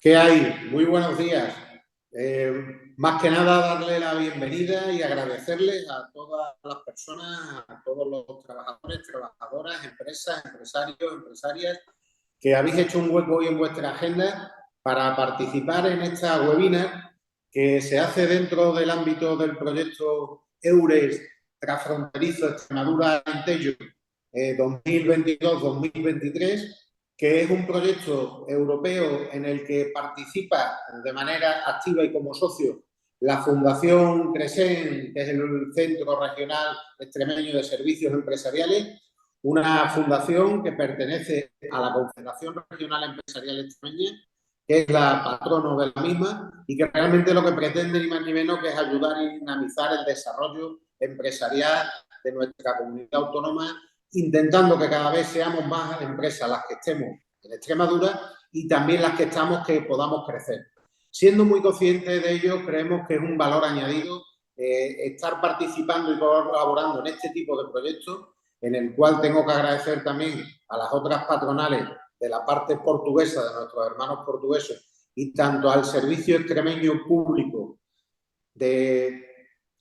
¿Qué hay? Muy buenos días. Más que nada darle la bienvenida y agradecerles a todas las personas, a todos los trabajadores, trabajadoras, empresas, empresarios, empresarias, que habéis hecho un hueco hoy en vuestra agenda para participar en esta webinar que se hace dentro del ámbito del proyecto EURES Transfronterizo Extremadura-Alentejo 2022-2023, que es un proyecto europeo en el que participa de manera activa y como socio la Fundación CRESEN, que es el Centro Regional Extremeño de Servicios Empresariales, una fundación que pertenece a la Confederación Regional Empresarial Extremeña, que es la patrono de la misma y que realmente lo que pretende ni más ni menos que es ayudar y dinamizar el desarrollo empresarial de nuestra comunidad autónoma, intentando que cada vez seamos más empresas las que estemos en Extremadura y también las que estamos que podamos crecer. Siendo muy conscientes de ello, creemos que es un valor añadido estar participando y colaborando en este tipo de proyectos, en el cual tengo que agradecer también a las otras patronales de la parte portuguesa, de nuestros hermanos portugueses, y tanto al Servicio Extremeño Público de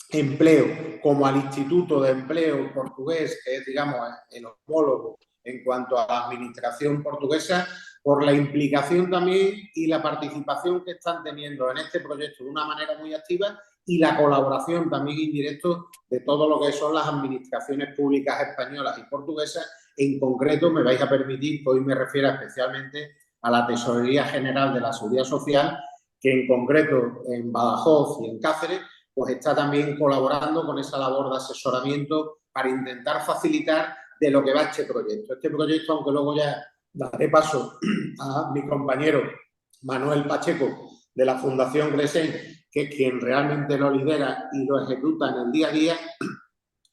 Empleo como al Instituto de Empleo Portugués, que es, digamos, el homólogo en cuanto a la administración portuguesa, por la implicación también y la participación que están teniendo en este proyecto de una manera muy activa y la colaboración también indirecta de todo lo que son las administraciones públicas españolas y portuguesas. En concreto, me vais a permitir que hoy me refiera especialmente a la Tesorería General de la Seguridad Social, que en concreto en Badajoz y en Cáceres pues está también colaborando con esa labor de asesoramiento para intentar facilitar de lo que va este proyecto. Este proyecto, aunque luego ya daré paso a mi compañero Manuel Pacheco de la Fundación CRESEN, que es quien realmente lo lidera y lo ejecuta en el día a día,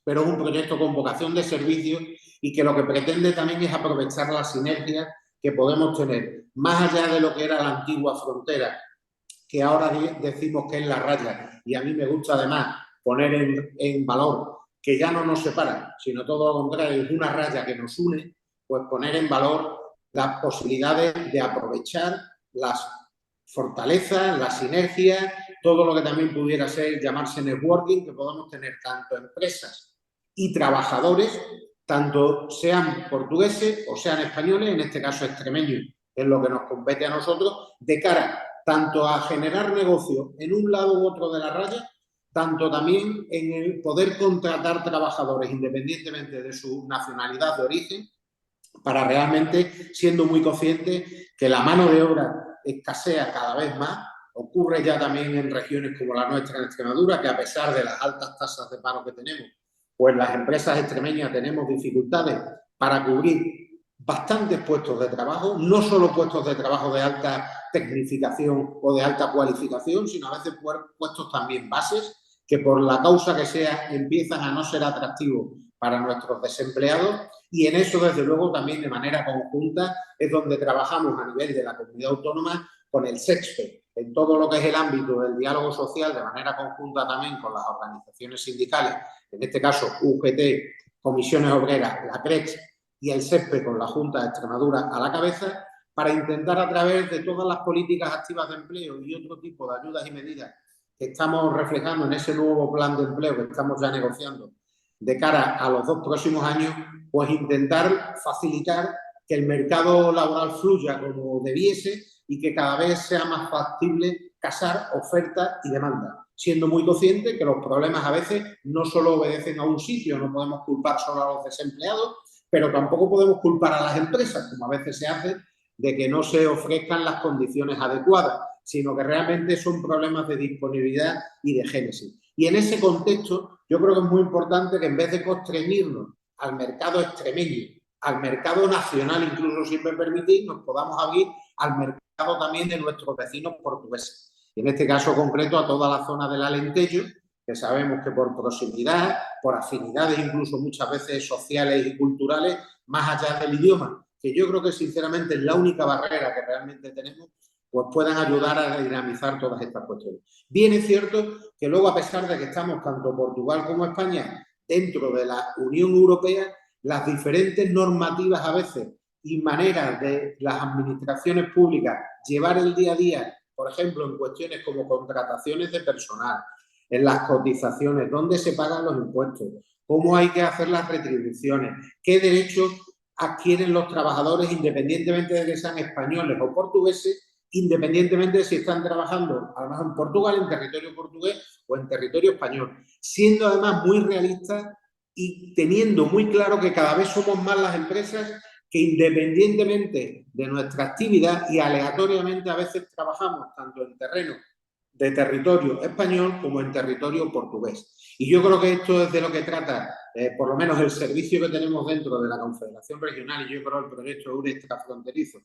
pero es un proyecto con vocación de servicio y que lo que pretende también es aprovechar las sinergias que podemos tener, más allá de lo que era la antigua frontera, que ahora decimos que es la raya, y a mí me gusta además poner en valor que ya no nos separa, sino todo lo contrario, es una raya que nos une, pues poner en valor las posibilidades de aprovechar las fortalezas, las sinergias, todo lo que también pudiera ser llamarse networking, que podamos tener tanto empresas y trabajadores, tanto sean portugueses o sean españoles, en este caso extremeños, que es lo que nos compete a nosotros, de cara tanto a generar negocio en un lado u otro de la raya, tanto también en el poder contratar trabajadores independientemente de su nacionalidad de origen, para realmente, siendo muy conscientes que la mano de obra escasea cada vez más. Ocurre ya también en regiones como la nuestra en Extremadura, que a pesar de las altas tasas de paro que tenemos, pues las empresas extremeñas tenemos dificultades para cubrir bastantes puestos de trabajo, no solo puestos de trabajo de alta tecnificación o de alta cualificación, sino a veces puestos también bases, que por la causa que sea empiezan a no ser atractivos para nuestros desempleados, y en eso, desde luego, también de manera conjunta es donde trabajamos a nivel de la comunidad autónoma con el SEXPE, en todo lo que es el ámbito del diálogo social, de manera conjunta también con las organizaciones sindicales, en este caso UGT, Comisiones Obreras, la CREX y el SEXPE con la Junta de Extremadura a la cabeza, para intentar a través de todas las políticas activas de empleo y otro tipo de ayudas y medidas que estamos reflejando en ese nuevo plan de empleo que estamos ya negociando de cara a los 2 próximos años, pues intentar facilitar que el mercado laboral fluya como debiese y que cada vez sea más factible casar oferta y demanda, siendo muy consciente que los problemas a veces no solo obedecen a un sitio, no podemos culpar solo a los desempleados, pero tampoco podemos culpar a las empresas, como a veces se hace, de que no se ofrezcan las condiciones adecuadas, sino que realmente son problemas de disponibilidad y de génesis. Y en ese contexto, yo creo que es muy importante que en vez de constreñirnos al mercado extremeño, al mercado nacional, incluso si me permitís, nos podamos abrir al mercado también de nuestros vecinos portugueses. Y en este caso concreto a toda la zona del Alentejo, que sabemos que por proximidad, por afinidades incluso muchas veces sociales y culturales, más allá del idioma, que yo creo que sinceramente es la única barrera que realmente tenemos, pues puedan ayudar a dinamizar todas estas cuestiones. Bien es cierto que luego, a pesar de que estamos tanto Portugal como España dentro de la Unión Europea, las diferentes normativas a veces y maneras de las administraciones públicas llevar el día a día, por ejemplo, en cuestiones como contrataciones de personal, en las cotizaciones, dónde se pagan los impuestos, cómo hay que hacer las retribuciones, qué derechos adquieren los trabajadores independientemente de que sean españoles o portugueses, independientemente de si están trabajando a lo mejor en Portugal, en territorio portugués o en territorio español, siendo además muy realistas y teniendo muy claro que cada vez somos más las empresas que independientemente de nuestra actividad y aleatoriamente a veces trabajamos tanto en terreno de territorio español como en territorio portugués. Y yo creo que esto es de lo que trata, por lo menos el servicio que tenemos dentro de la Confederación Regional, y yo creo el proyecto EURES transfronterizo,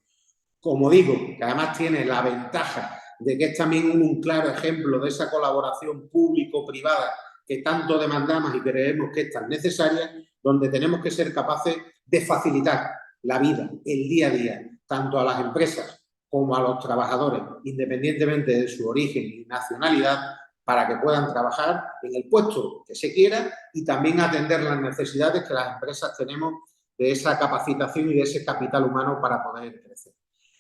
como digo, que además tiene la ventaja de que es también un claro ejemplo de esa colaboración público-privada que tanto demandamos y creemos que es tan necesaria, donde tenemos que ser capaces de facilitar la vida, el día a día, tanto a las empresas como a los trabajadores, independientemente de su origen y nacionalidad, para que puedan trabajar en el puesto que se quiera y también atender las necesidades que las empresas tenemos de esa capacitación y de ese capital humano para poder crecer.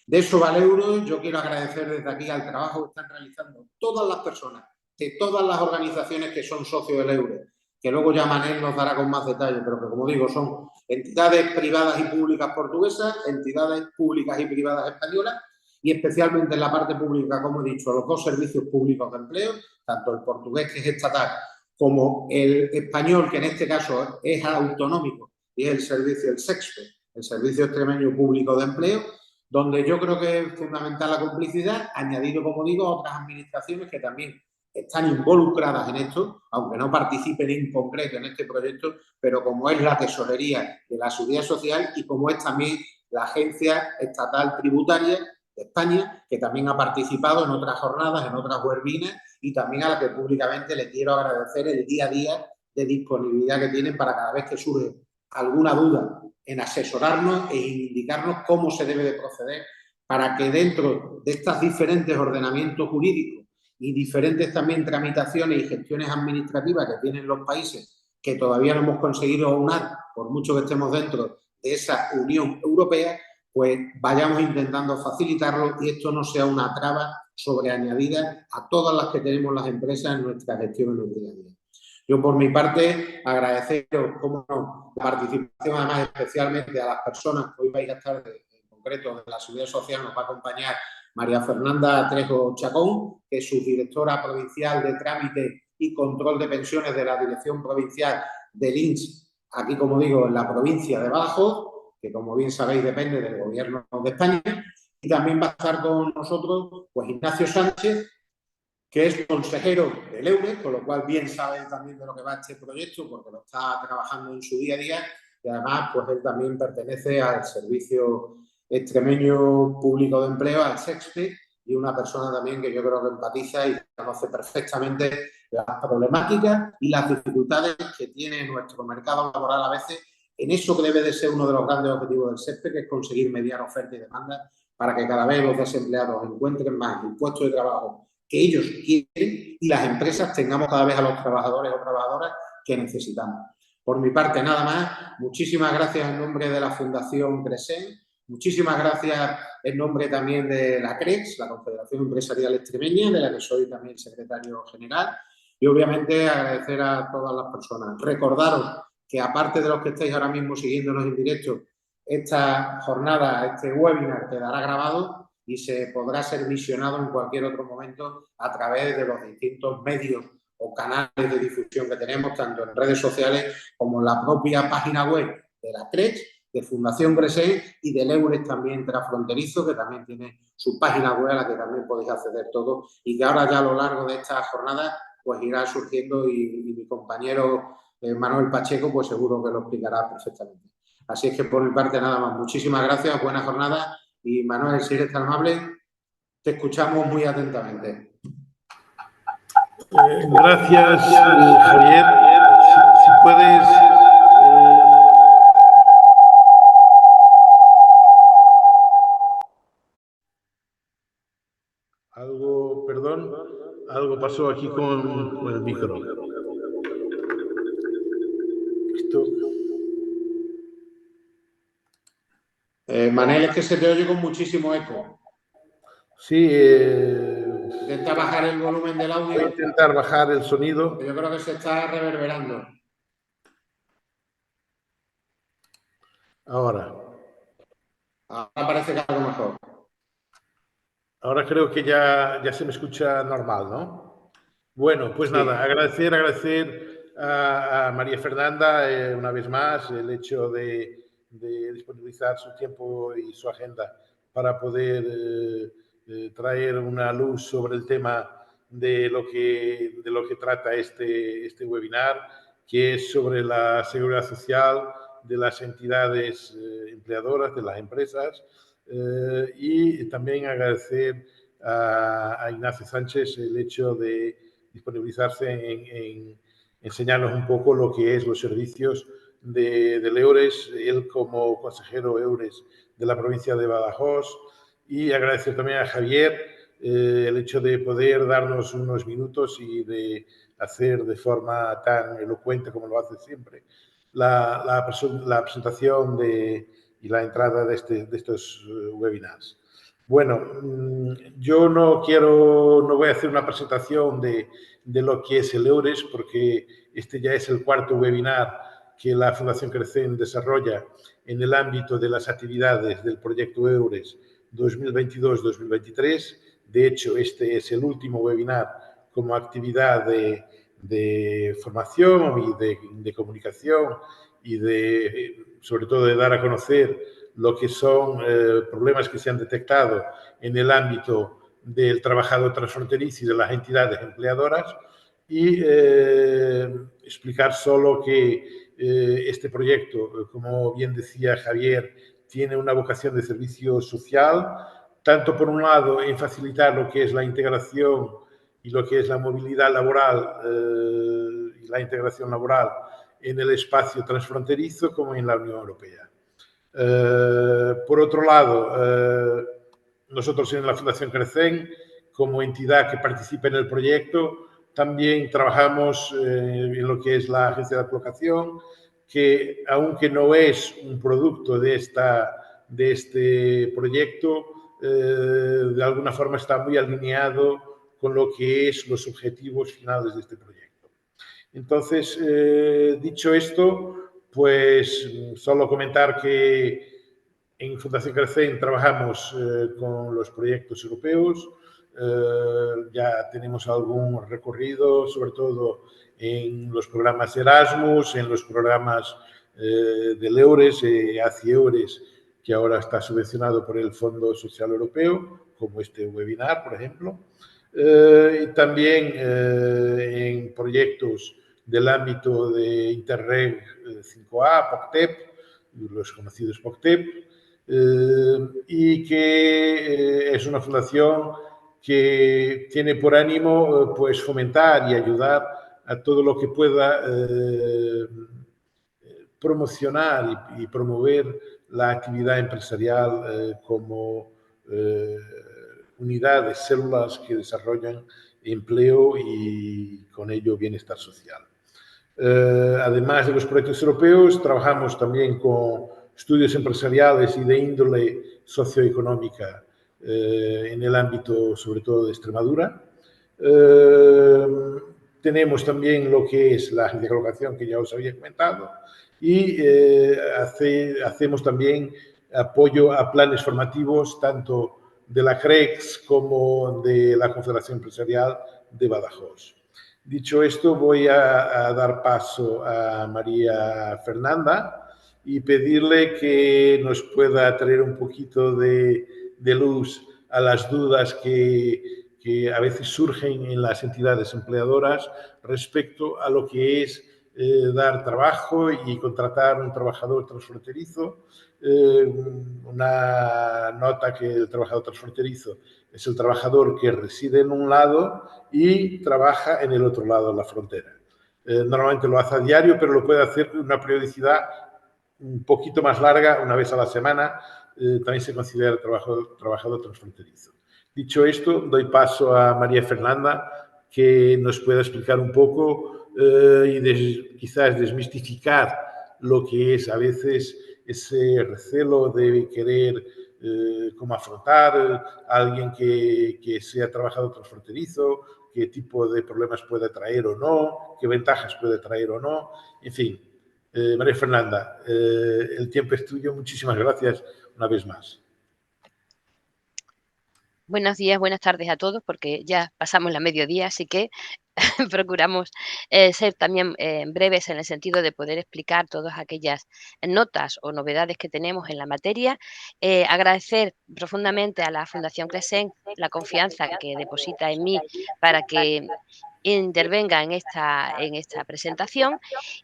De eso va el euro. Yo quiero agradecer desde aquí al trabajo que están realizando todas las personas de todas las organizaciones que son socios del euro, que luego ya Manel nos dará con más detalle, pero que, como digo, son entidades privadas y públicas portuguesas, entidades públicas y privadas españolas, y especialmente en la parte pública, como he dicho, los dos servicios públicos de empleo, tanto el portugués, que es estatal, como el español, que en este caso es autonómico, y es el servicio, el SEXPE, el Servicio Extremeño Público de Empleo, donde yo creo que es fundamental la complicidad, añadido, como digo, a otras administraciones que también están involucradas en esto, aunque no participen en concreto en este proyecto, pero como es la Tesorería de la Seguridad Social y como es también la Agencia Estatal Tributaria de España, que también ha participado en otras jornadas, en otras webinas, y también a la que públicamente le quiero agradecer el día a día de disponibilidad que tienen para cada vez que surge alguna duda en asesorarnos e indicarnos cómo se debe de proceder para que dentro de estos diferentes ordenamientos jurídicos y diferentes también tramitaciones y gestiones administrativas que tienen los países que todavía no hemos conseguido aunar, por mucho que estemos dentro de esa Unión Europea, pues vayamos intentando facilitarlo y esto no sea una traba sobreañadida a todas las que tenemos las empresas en nuestra gestión en el día a día. Yo, por mi parte, agradeceros, como no, la participación, además, especialmente a las personas que hoy vais a estar, en concreto, de la Seguridad Social, nos va a acompañar María Fernanda Trejo Chacón, que es subdirectora provincial de Trámite y Control de Pensiones de la Dirección Provincial del INS, aquí, como digo, en la provincia de Badajoz, que, como bien sabéis, depende del Gobierno de España. Y también va a estar con nosotros, pues, Ignacio Sánchez, que es consejero del EURES, con lo cual bien sabe también de lo que va este proyecto, porque lo está trabajando en su día a día, y además pues él también pertenece al Servicio Extremeño Público de Empleo, al SEXPE, y una persona también que yo creo que empatiza y conoce perfectamente las problemáticas y las dificultades que tiene nuestro mercado laboral a veces en eso que debe de ser uno de los grandes objetivos del SEXPE, que es conseguir mediar oferta y demanda para que cada vez los desempleados encuentren más el puesto de trabajo que ellos quieren y las empresas tengamos cada vez a los trabajadores o trabajadoras que necesitamos. Por mi parte, nada más. Muchísimas gracias en nombre de la Fundación Cresen. Muchísimas gracias en nombre también de la CREX, la Confederación Empresarial Extremeña, de la que soy también secretario general. Y obviamente agradecer a todas las personas. Recordaros que aparte de los que estáis ahora mismo siguiéndonos en directo, esta jornada, este webinar quedará grabado y se podrá ser visionado en cualquier otro momento a través de los distintos medios o canales de difusión que tenemos, tanto en redes sociales como en la propia página web de la CREX, de Fundación Cresen y del EURES también transfronterizo, que también tiene su página web a la que también podéis acceder todos y que ahora ya a lo largo de esta jornada pues irá surgiendo y mi compañero Manuel Pacheco pues seguro que lo explicará perfectamente. Así es que por mi parte nada más. Muchísimas gracias, buena jornada. Y Manuel, si eres tan amable, te escuchamos muy atentamente. Gracias, Javier. Si puedes... Algo pasó aquí con el micro. Manel, es que se te oye con muchísimo eco. Sí, Intenta bajar el volumen del audio. voy a intentar bajar el sonido. Yo creo que se está reverberando. Ahora parece que algo mejor. Ahora creo que ya se me escucha normal, ¿no? Bueno, pues Sí. nada, agradecer a María Fernanda una vez más el hecho de disponibilizar su tiempo y su agenda para poder traer una luz sobre el tema de lo que trata este webinar, que es sobre la seguridad social de las entidades empleadoras, de las empresas, y también agradecer a Ignacio Sánchez el hecho de disponibilizarse en enseñarnos un poco lo que es los servicios del EURES, él como consejero EURES de la provincia de Badajoz, y agradecer también a Javier el hecho de poder darnos unos minutos y de hacer de forma tan elocuente como lo hace siempre la presentación y la entrada de estos webinars. Bueno, yo no voy a hacer una presentación de lo que es el EURES, porque este ya es el cuarto webinar que la Fundación Crecen desarrolla en el ámbito de las actividades del proyecto EURES 2022-2023. De hecho, este es el último webinar como actividad de formación y de comunicación y sobre todo de dar a conocer lo que son problemas que se han detectado en el ámbito del trabajador transfronterizo y de las entidades empleadoras, y explicar solo que este proyecto, como bien decía Javier, tiene una vocación de servicio social, tanto por un lado en facilitar lo que es la integración y lo que es la movilidad laboral y la integración laboral en el espacio transfronterizo como en la Unión Europea. Por otro lado, nosotros en la Fundación Crecen, como entidad que participa en el proyecto, también trabajamos en lo que es la agencia de colocación, que aunque no es un producto de este proyecto, de alguna forma está muy alineado con lo que es los objetivos finales de este proyecto. Entonces, dicho esto, pues solo comentar que en Fundación Crecen trabajamos con los proyectos europeos, ya tenemos algún recorrido, sobre todo en los programas Erasmus, en los programas del EURES, ACI EURES, que ahora está subvencionado por el Fondo Social Europeo, como este webinar, por ejemplo, y también en proyectos del ámbito de Interreg 5A, POCTEP, los conocidos POCTEP, y que es una fundación que tiene por ánimo pues fomentar y ayudar a todo lo que pueda promocionar y promover la actividad empresarial como unidades, células que desarrollan empleo y con ello bienestar social. Además de los proyectos europeos, trabajamos también con estudios empresariales y de índole socioeconómica en el ámbito, sobre todo, de Extremadura. Tenemos también lo que es la agencia de colocación, que ya os había comentado, y hacemos también apoyo a planes formativos, tanto de la CREX como de la Confederación Empresarial de Badajoz. Dicho esto, voy a dar paso a María Fernanda y pedirle que nos pueda traer un poquito de luz a las dudas que a veces surgen en las entidades empleadoras respecto a lo que es dar trabajo y contratar un trabajador transfronterizo. Una nota que el trabajador transfronterizo es el trabajador que reside en un lado y trabaja en el otro lado de la frontera. Normalmente lo hace a diario, pero lo puede hacer con una periodicidad un poquito más larga, una vez a la semana. También se considera trabajador transfronterizo. Dicho esto, doy paso a María Fernanda, que nos pueda explicar un poco y quizás desmistificar lo que es a veces ese recelo de querer cómo afrontar a alguien que sea trabajador transfronterizo, qué tipo de problemas puede traer o no, qué ventajas puede traer o no, en fin. María Fernanda, el tiempo es tuyo. Muchísimas gracias una vez más. Buenos días, buenas tardes a todos, porque ya pasamos la mediodía, así que procuramos ser también breves en el sentido de poder explicar todas aquellas notas o novedades que tenemos en la materia. Agradecer profundamente a la Fundación Cresen la confianza que deposita en mí para que intervenga en esta presentación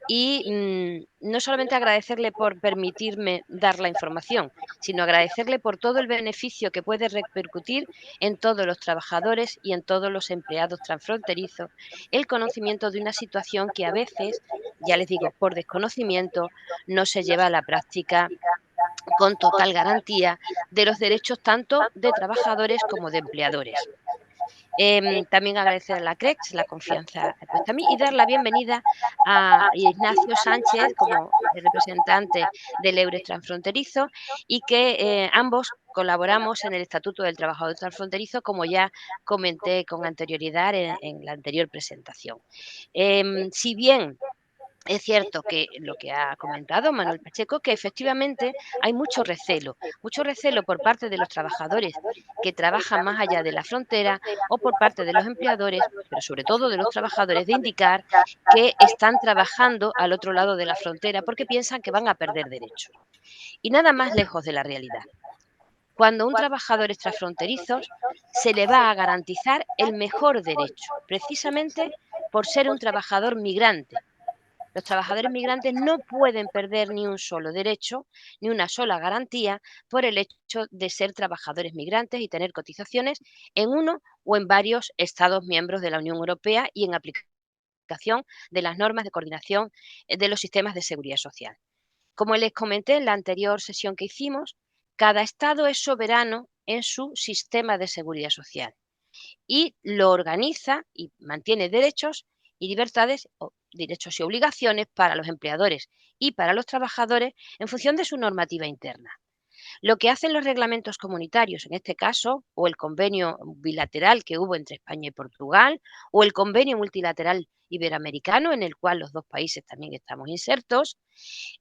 y no solamente agradecerle por permitirme dar la información, sino agradecerle por todo el beneficio que puede repercutir en todos los trabajadores y en todos los empleados transfronterizos el conocimiento de una situación que a veces, ya les digo, por desconocimiento, no se lleva a la práctica con total garantía de los derechos tanto de trabajadores como de empleadores. También agradecer a la CREX la confianza puesta a mí y dar la bienvenida a Ignacio Sánchez como representante del EURES transfronterizo y que ambos colaboramos en el Estatuto del Trabajador Transfronterizo, como ya comenté con anterioridad en la anterior presentación. Si bien es cierto que lo que ha comentado Manuel Pacheco, que efectivamente hay mucho recelo por parte de los trabajadores que trabajan más allá de la frontera o por parte de los empleadores, pero sobre todo de los trabajadores, de indicar que están trabajando al otro lado de la frontera porque piensan que van a perder derechos. Y nada más lejos de la realidad. Cuando un trabajador es transfronterizo, se le va a garantizar el mejor derecho, precisamente por ser un trabajador migrante. Los trabajadores migrantes no pueden perder ni un solo derecho, ni una sola garantía por el hecho de ser trabajadores migrantes y tener cotizaciones en uno o en varios Estados miembros de la Unión Europea y en aplicación de las normas de coordinación de los sistemas de seguridad social. Como les comenté en la anterior sesión que hicimos, cada Estado es soberano en su sistema de seguridad social y lo organiza y mantiene derechos y libertades, o derechos y obligaciones para los empleadores y para los trabajadores en función de su normativa interna. Lo que hacen los reglamentos comunitarios, en este caso, o el convenio bilateral que hubo entre España y Portugal, o el convenio multilateral iberoamericano, en el cual los dos países también estamos insertos,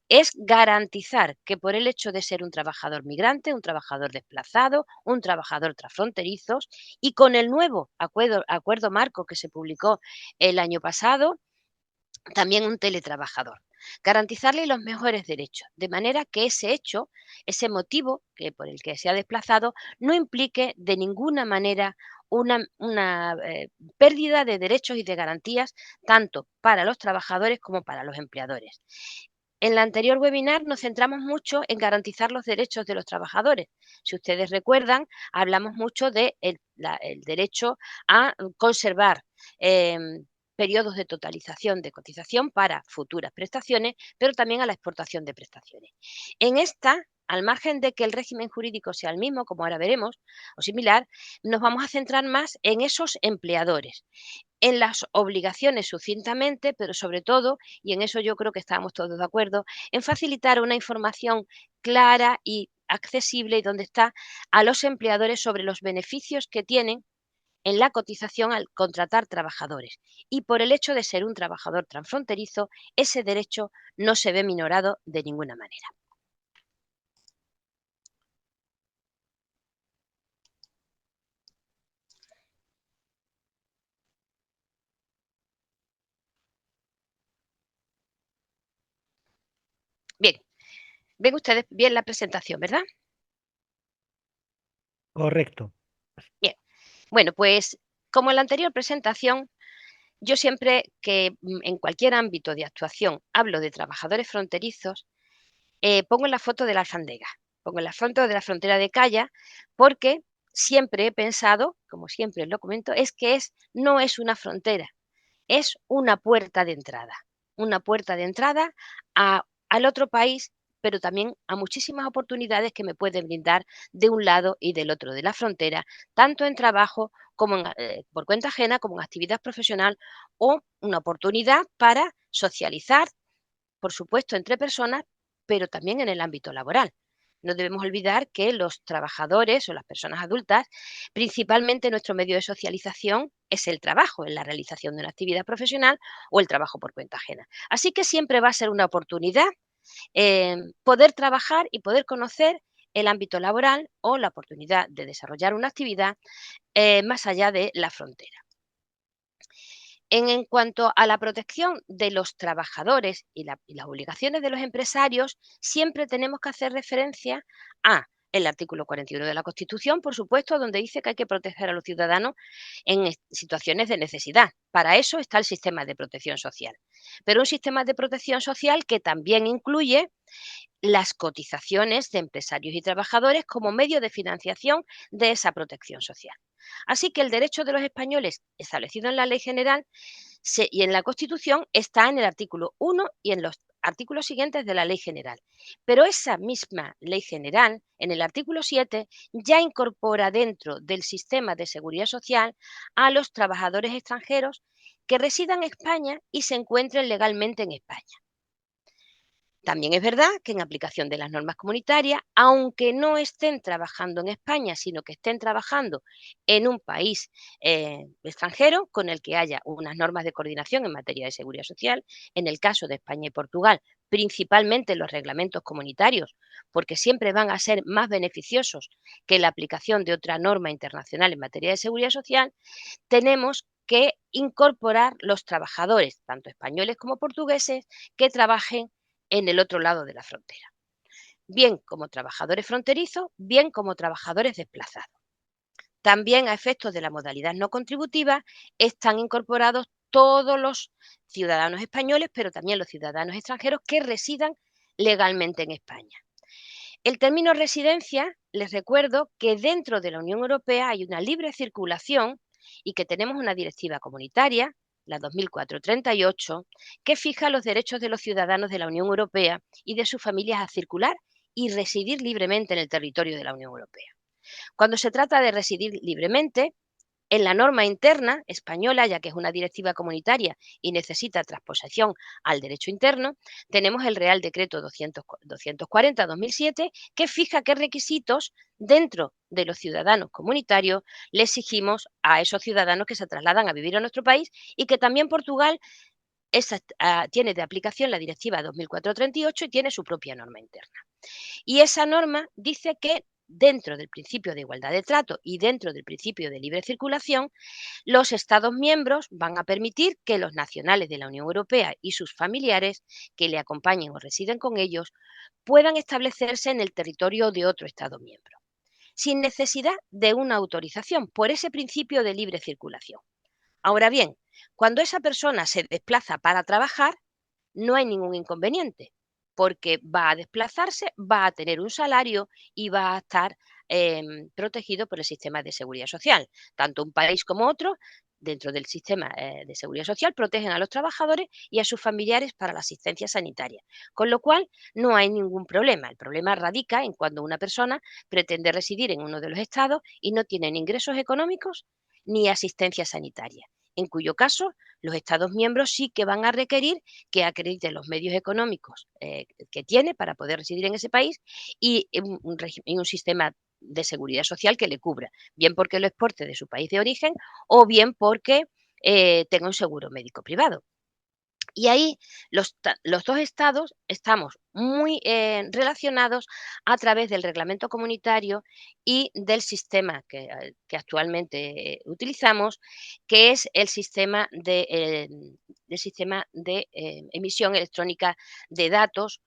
es garantizar que por el hecho de ser un trabajador migrante, un trabajador desplazado, un trabajador transfronterizo, y con el nuevo acuerdo marco que se publicó el año pasado, también un teletrabajador. Garantizarle los mejores derechos, de manera que ese hecho, ese motivo por el que se ha desplazado, no implique de ninguna manera una pérdida de derechos y de garantías, tanto para los trabajadores como para los empleadores. En el anterior webinar nos centramos mucho en garantizar los derechos de los trabajadores. Si ustedes recuerdan, hablamos mucho del derecho a conservar periodos de totalización de cotización para futuras prestaciones, pero también a la exportación de prestaciones. En esta, al margen de que el régimen jurídico sea el mismo, como ahora veremos, o similar, nos vamos a centrar más en esos empleadores, en las obligaciones sucintamente, pero sobre todo, y en eso yo creo que estamos todos de acuerdo, en facilitar una información clara y accesible y donde está a los empleadores sobre los beneficios que tienen en la cotización al contratar trabajadores. Y por el hecho de ser un trabajador transfronterizo, ese derecho no se ve minorado de ninguna manera. Bien, ven ustedes bien la presentación, ¿verdad? Correcto. Bien, bueno, pues como en la anterior presentación, yo siempre que en cualquier ámbito de actuación hablo de trabajadores fronterizos, pongo la foto de la alfandega, pongo la foto de la frontera de Calla, porque siempre he pensado, como siempre lo comento, es que no es una frontera, es una puerta de entrada al otro país, pero también a muchísimas oportunidades que me pueden brindar de un lado y del otro de la frontera, tanto en trabajo como por cuenta ajena, como en actividad profesional o una oportunidad para socializar, por supuesto, entre personas, pero también en el ámbito laboral. No debemos olvidar que los trabajadores o las personas adultas, principalmente nuestro medio de socialización es el trabajo, en la realización de una actividad profesional o el trabajo por cuenta ajena. Así que siempre va a ser una oportunidad poder trabajar y poder conocer el ámbito laboral o la oportunidad de desarrollar una actividad más allá de la frontera. En cuanto a la protección de los trabajadores y las obligaciones de los empresarios, siempre tenemos que hacer referencia a el artículo 41 de la Constitución, por supuesto, donde dice que hay que proteger a los ciudadanos en situaciones de necesidad. Para eso está el sistema de protección social. Pero un sistema de protección social que también incluye las cotizaciones de empresarios y trabajadores como medio de financiación de esa protección social. Así que el derecho de los españoles establecido en la Ley General y en la Constitución está en el artículo 1 y en los artículos siguientes de la Ley General. Pero esa misma Ley General, en el artículo 7, ya incorpora dentro del sistema de seguridad social a los trabajadores extranjeros que residan en España y se encuentren legalmente en España. También es verdad que en aplicación de las normas comunitarias, aunque no estén trabajando en España, sino que estén trabajando en un país extranjero con el que haya unas normas de coordinación en materia de seguridad social, en el caso de España y Portugal, principalmente los reglamentos comunitarios, porque siempre van a ser más beneficiosos que la aplicación de otra norma internacional en materia de seguridad social, tenemos que incorporar los trabajadores, tanto españoles como portugueses, que trabajen en el otro lado de la frontera, bien como trabajadores fronterizos, bien como trabajadores desplazados. También a efectos de la modalidad no contributiva están incorporados todos los ciudadanos españoles, pero también los ciudadanos extranjeros que residan legalmente en España. El término residencia, les recuerdo que dentro de la Unión Europea hay una libre circulación y que tenemos una directiva comunitaria, la 2004/38, que fija los derechos de los ciudadanos de la Unión Europea y de sus familias a circular y residir libremente en el territorio de la Unión Europea. Cuando se trata de residir libremente, en la norma interna española, ya que es una directiva comunitaria y necesita transposición al derecho interno, tenemos el Real Decreto 240/2007 que fija qué requisitos dentro de los ciudadanos comunitarios le exigimos a esos ciudadanos que se trasladan a vivir a nuestro país y que también Portugal tiene de aplicación la directiva 2004/38 y tiene su propia norma interna. Y esa norma dice que dentro del principio de igualdad de trato y dentro del principio de libre circulación, los Estados miembros van a permitir que los nacionales de la Unión Europea y sus familiares que le acompañen o residen con ellos puedan establecerse en el territorio de otro Estado miembro, sin necesidad de una autorización por ese principio de libre circulación. Ahora bien, cuando esa persona se desplaza para trabajar, no hay ningún inconveniente, porque va a desplazarse, va a tener un salario y va a estar protegido por el sistema de seguridad social. Tanto un país como otro, dentro del sistema de seguridad social, protegen a los trabajadores y a sus familiares para la asistencia sanitaria. Con lo cual, no hay ningún problema. El problema radica en cuando una persona pretende residir en uno de los estados y no tiene ni ingresos económicos ni asistencia sanitaria, en cuyo caso los Estados miembros sí que van a requerir que acredite los medios económicos que tiene para poder residir en ese país y un sistema de seguridad social que le cubra, bien porque lo exporte de su país de origen o bien porque tenga un seguro médico privado. Y ahí los dos estados estamos muy relacionados a través del reglamento comunitario y del sistema que actualmente utilizamos, que es el sistema de emisión electrónica de datos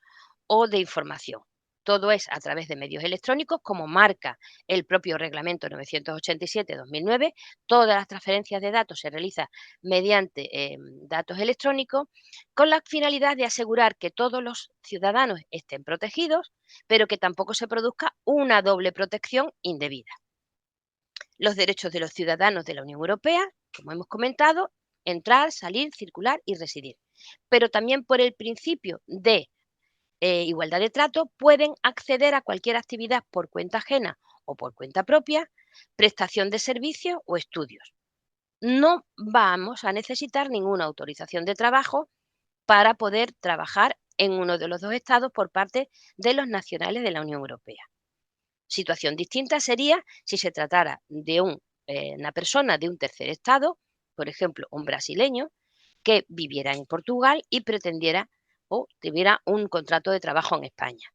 o de información. Todo es a través de medios electrónicos, como marca el propio reglamento 987/2009. Todas las transferencias de datos se realizan mediante datos electrónicos, con la finalidad de asegurar que todos los ciudadanos estén protegidos, pero que tampoco se produzca una doble protección indebida. Los derechos de los ciudadanos de la Unión Europea, como hemos comentado, entrar, salir, circular y residir. Pero también por el principio de igualdad de trato, pueden acceder a cualquier actividad por cuenta ajena o por cuenta propia, prestación de servicios o estudios. No vamos a necesitar ninguna autorización de trabajo para poder trabajar en uno de los dos estados por parte de los nacionales de la Unión Europea. Situación distinta sería si se tratara de una persona de un tercer estado, por ejemplo, un brasileño, que viviera en Portugal y pretendiera o tuviera un contrato de trabajo en España.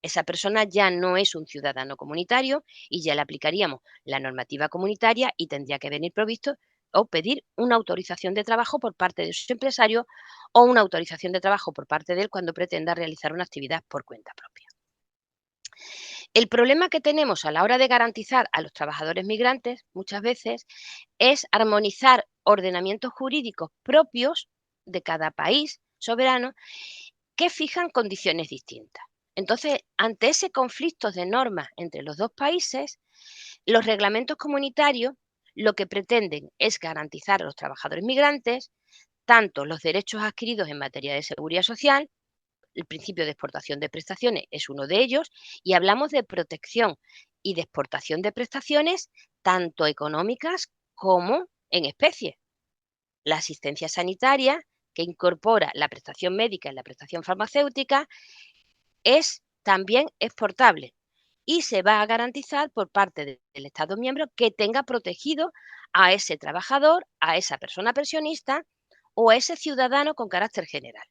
Esa persona ya no es un ciudadano comunitario y ya le aplicaríamos la normativa comunitaria y tendría que venir provisto o pedir una autorización de trabajo por parte de su empresario o una autorización de trabajo por parte de él cuando pretenda realizar una actividad por cuenta propia. El problema que tenemos a la hora de garantizar a los trabajadores migrantes muchas veces es armonizar ordenamientos jurídicos propios de cada país soberano que fijan condiciones distintas. Entonces, ante ese conflicto de normas entre los dos países, los reglamentos comunitarios lo que pretenden es garantizar a los trabajadores migrantes tanto los derechos adquiridos en materia de seguridad social, el principio de exportación de prestaciones es uno de ellos, y hablamos de protección y de exportación de prestaciones tanto económicas como en especie. La asistencia sanitaria, que incorpora la prestación médica y la prestación farmacéutica, es también exportable y se va a garantizar por parte del Estado miembro que tenga protegido a ese trabajador, a esa persona pensionista o a ese ciudadano con carácter general.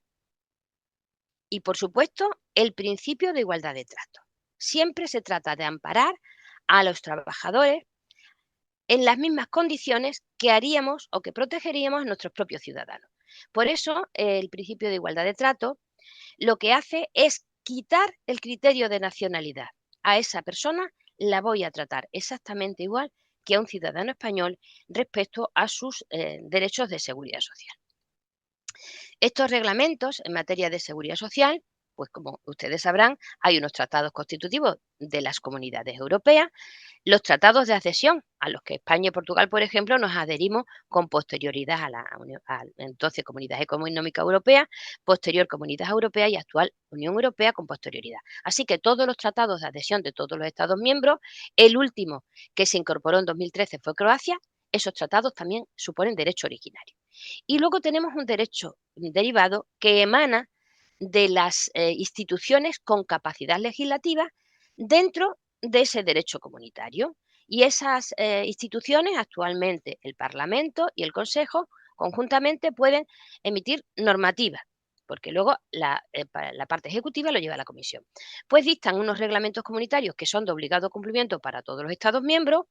Y, por supuesto, el principio de igualdad de trato. Siempre se trata de amparar a los trabajadores en las mismas condiciones que haríamos o que protegeríamos a nuestros propios ciudadanos. Por eso, el principio de igualdad de trato lo que hace es quitar el criterio de nacionalidad. A esa persona la voy a tratar exactamente igual que a un ciudadano español respecto a sus derechos de seguridad social. Estos reglamentos en materia de seguridad social, pues como ustedes sabrán, hay unos tratados constitutivos de las comunidades europeas, los tratados de adhesión a los que España y Portugal, por ejemplo, nos adherimos con posterioridad a la entonces Comunidad Económica Europea, posterior Comunidad Europea y actual Unión Europea con posterioridad. Así que todos los tratados de adhesión de todos los Estados miembros, el último que se incorporó en 2013 fue Croacia, esos tratados también suponen derecho originario. Y luego tenemos un derecho derivado que emana de las instituciones con capacidad legislativa dentro de ese derecho comunitario. Y esas instituciones, actualmente el Parlamento y el Consejo, conjuntamente pueden emitir normativas, porque luego la parte ejecutiva lo lleva la Comisión. Pues dictan unos reglamentos comunitarios que son de obligado cumplimiento para todos los Estados miembros,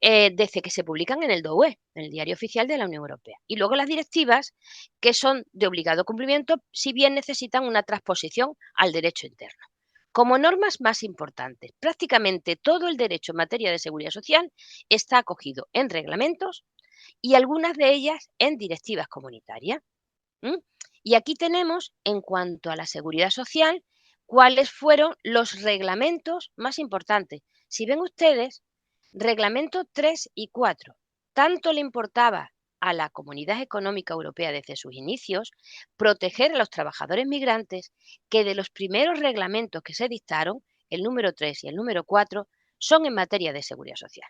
desde que se publican en el DOE, en el Diario Oficial de la Unión Europea. Y luego las directivas, que son de obligado cumplimiento, si bien necesitan una transposición al derecho interno. Como normas más importantes, prácticamente todo el derecho en materia de seguridad social está acogido en reglamentos y algunas de ellas en directivas comunitarias. Y aquí tenemos, en cuanto a la seguridad social, cuáles fueron los reglamentos más importantes. Si ven ustedes, Reglamento 3 y 4. Tanto le importaba a la Comunidad Económica Europea desde sus inicios proteger a los trabajadores migrantes que de los primeros reglamentos que se dictaron, el número 3 y el número 4, son en materia de seguridad social.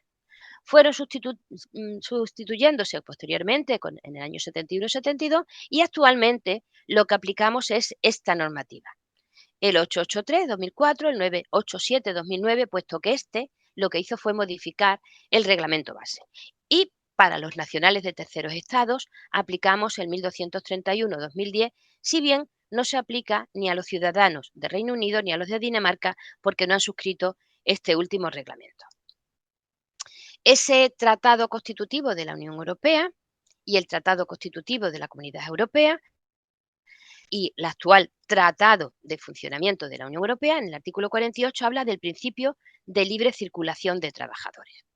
Fueron sustituyéndose posteriormente en el año 71 y 72 y actualmente lo que aplicamos es esta normativa. El 883-2004, el 987-2009, puesto que lo que hizo fue modificar el reglamento base. Y para los nacionales de terceros estados aplicamos el 1231-2010, si bien no se aplica ni a los ciudadanos de Reino Unido ni a los de Dinamarca porque no han suscrito este último reglamento. Ese tratado constitutivo de la Unión Europea y el tratado constitutivo de la Comunidad Europea y el actual Tratado de Funcionamiento de la Unión Europea, en el artículo 48, habla del principio de libre circulación de trabajadores.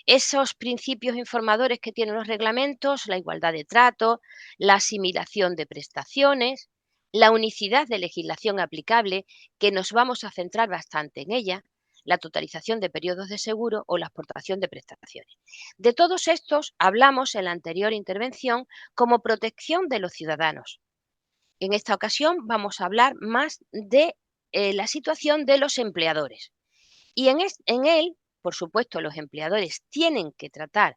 Esos principios informadores que tienen los reglamentos, la igualdad de trato, la asimilación de prestaciones, la unicidad de legislación aplicable, que nos vamos a centrar bastante en ella, la totalización de periodos de seguro o la exportación de prestaciones. De todos estos hablamos en la anterior intervención como protección de los ciudadanos. En esta ocasión vamos a hablar más de la situación de los empleadores. Y en él, por supuesto, los empleadores tienen que tratar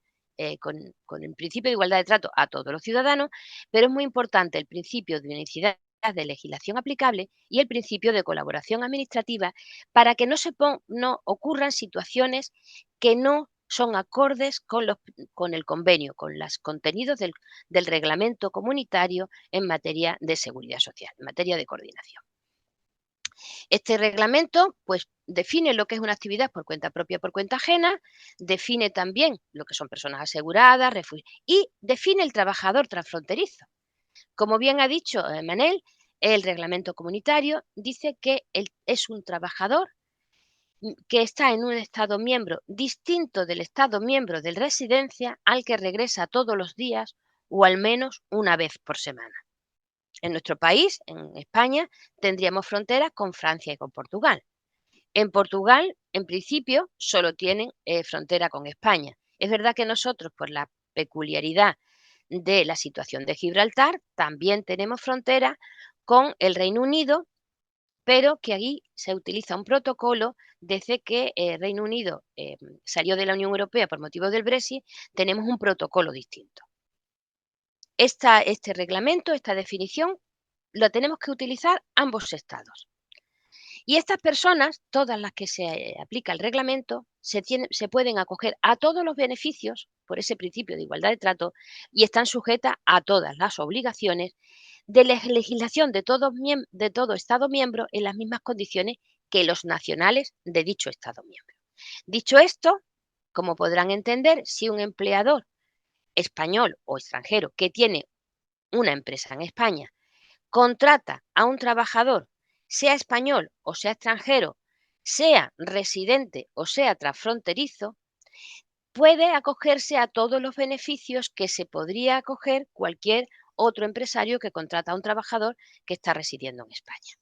con el principio de igualdad de trato a todos los ciudadanos, pero es muy importante el principio de unicidad de legislación aplicable y el principio de colaboración administrativa para que no ocurran situaciones que no son acordes con el convenio, con los contenidos del reglamento comunitario en materia de seguridad social, en materia de coordinación. Este reglamento pues, define lo que es una actividad por cuenta propia, por cuenta ajena, define también lo que son personas aseguradas, y define el trabajador transfronterizo. Como bien ha dicho Manel, el reglamento comunitario dice que es un trabajador que está en un Estado miembro distinto del Estado miembro de residencia al que regresa todos los días o al menos una vez por semana. En nuestro país, en España, tendríamos fronteras con Francia y con Portugal. En Portugal, en principio, solo tienen frontera con España. Es verdad que nosotros, por la peculiaridad de la situación de Gibraltar, también tenemos frontera con el Reino Unido, pero que aquí se utiliza un protocolo desde que el Reino Unido salió de la Unión Europea por motivo del Brexit, tenemos un protocolo distinto. Este reglamento, esta definición, lo tenemos que utilizar ambos estados. Y estas personas, todas las que se aplica el reglamento, se pueden acoger a todos los beneficios por ese principio de igualdad de trato y están sujetas a todas las obligaciones de la legislación de todo Estado miembro en las mismas condiciones que los nacionales de dicho Estado miembro. Dicho esto, como podrán entender, si un empleador español o extranjero que tiene una empresa en España contrata a un trabajador, sea español o sea extranjero, sea residente o sea transfronterizo, puede acogerse a todos los beneficios que se podría acoger cualquier otro empresario que contrata a un trabajador que está residiendo en España.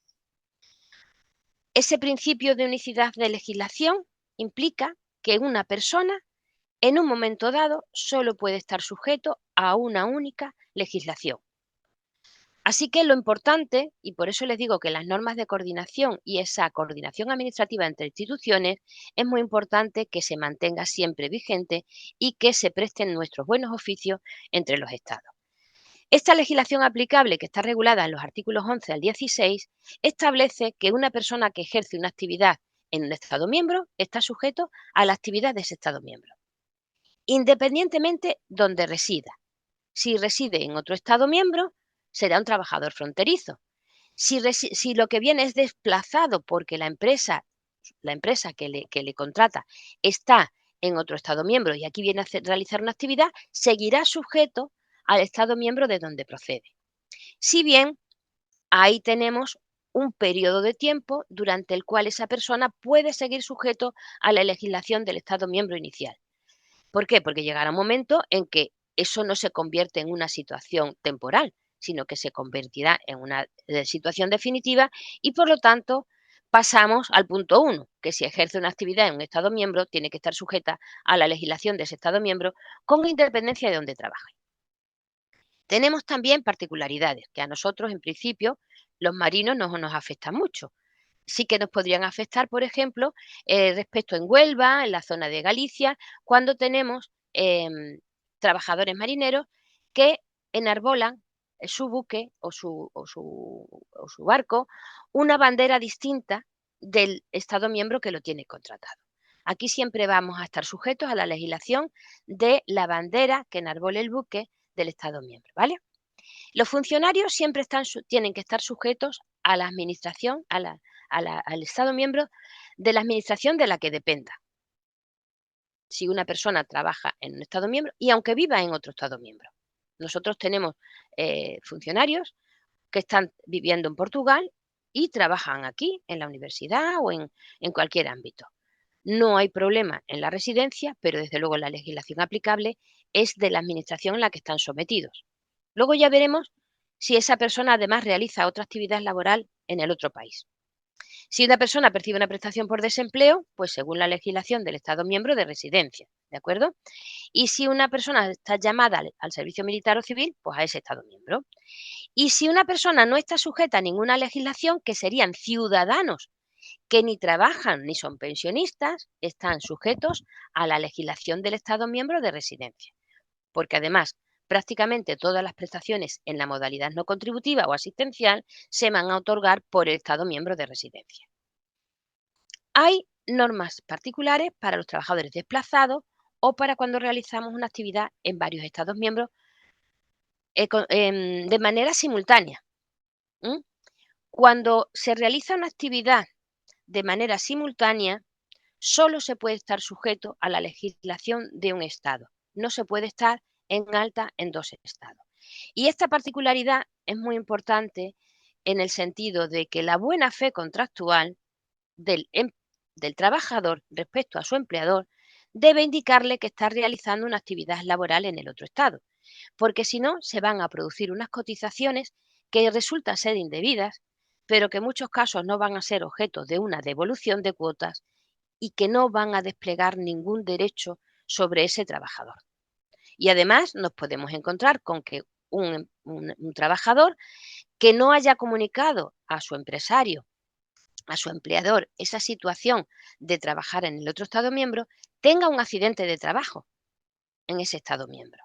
Ese principio de unicidad de legislación implica que una persona en un momento dado solo puede estar sujeto a una única legislación. Así que lo importante, y por eso les digo que las normas de coordinación y esa coordinación administrativa entre instituciones, es muy importante que se mantenga siempre vigente y que se presten nuestros buenos oficios entre los Estados. Esta legislación aplicable, que está regulada en los artículos 11 al 16, establece que una persona que ejerce una actividad en un Estado miembro está sujeto a la actividad de ese Estado miembro, independientemente donde resida. Si reside en otro Estado miembro, será un trabajador fronterizo. Si lo que viene es desplazado porque la empresa que le contrata está en otro Estado miembro y aquí viene a realizar una actividad, seguirá sujeto al Estado miembro de donde procede. Si bien ahí tenemos un periodo de tiempo durante el cual esa persona puede seguir sujeto a la legislación del Estado miembro inicial. ¿Por qué? Porque llegará un momento en que eso no se convierte en una situación temporal, sino que se convertirá en una situación definitiva y, por lo tanto, pasamos al punto 1, que si ejerce una actividad en un Estado miembro, tiene que estar sujeta a la legislación de ese Estado miembro con independencia de donde trabaje. Tenemos también particularidades que a nosotros, en principio, los marinos no nos afectan mucho. Sí que nos podrían afectar, por ejemplo, respecto en Huelva, en la zona de Galicia, cuando tenemos trabajadores marineros que enarbolan su buque o su barco una bandera distinta del Estado miembro que lo tiene contratado. Aquí siempre vamos a estar sujetos a la legislación de la bandera que enarbole el buque del Estado miembro, ¿vale? Los funcionarios siempre tienen que estar sujetos a la administración, al Estado miembro de la administración de la que dependa. Si una persona trabaja en un Estado miembro y aunque viva en otro Estado miembro. Nosotros tenemos funcionarios que están viviendo en Portugal y trabajan aquí, en la universidad o en cualquier ámbito. No hay problema en la residencia, pero desde luego la legislación aplicable es de la administración en la que están sometidos. Luego ya veremos si esa persona además realiza otra actividad laboral en el otro país. Si una persona percibe una prestación por desempleo, pues según la legislación del Estado miembro de residencia, ¿de acuerdo? Y si una persona está llamada al servicio militar o civil, pues a ese Estado miembro. Y si una persona no está sujeta a ninguna legislación, que serían ciudadanos que ni trabajan ni son pensionistas, están sujetos a la legislación del Estado miembro de residencia. Porque además, prácticamente todas las prestaciones en la modalidad no contributiva o asistencial se van a otorgar por el Estado miembro de residencia. Hay normas particulares para los trabajadores desplazados o para cuando realizamos una actividad en varios Estados miembros de manera simultánea. Cuando se realiza una actividad de manera simultánea, solo se puede estar sujeto a la legislación de un Estado. No se puede estar en alta en 2 estados. Y esta particularidad es muy importante en el sentido de que la buena fe contractual del trabajador respecto a su empleador debe indicarle que está realizando una actividad laboral en el otro estado, porque si no se van a producir unas cotizaciones que resultan ser indebidas, pero que en muchos casos no van a ser objeto de una devolución de cuotas y que no van a desplegar ningún derecho sobre ese trabajador. Y además nos podemos encontrar con que un trabajador que no haya comunicado a su empresario, a su empleador, esa situación de trabajar en el otro Estado miembro, tenga un accidente de trabajo en ese Estado miembro.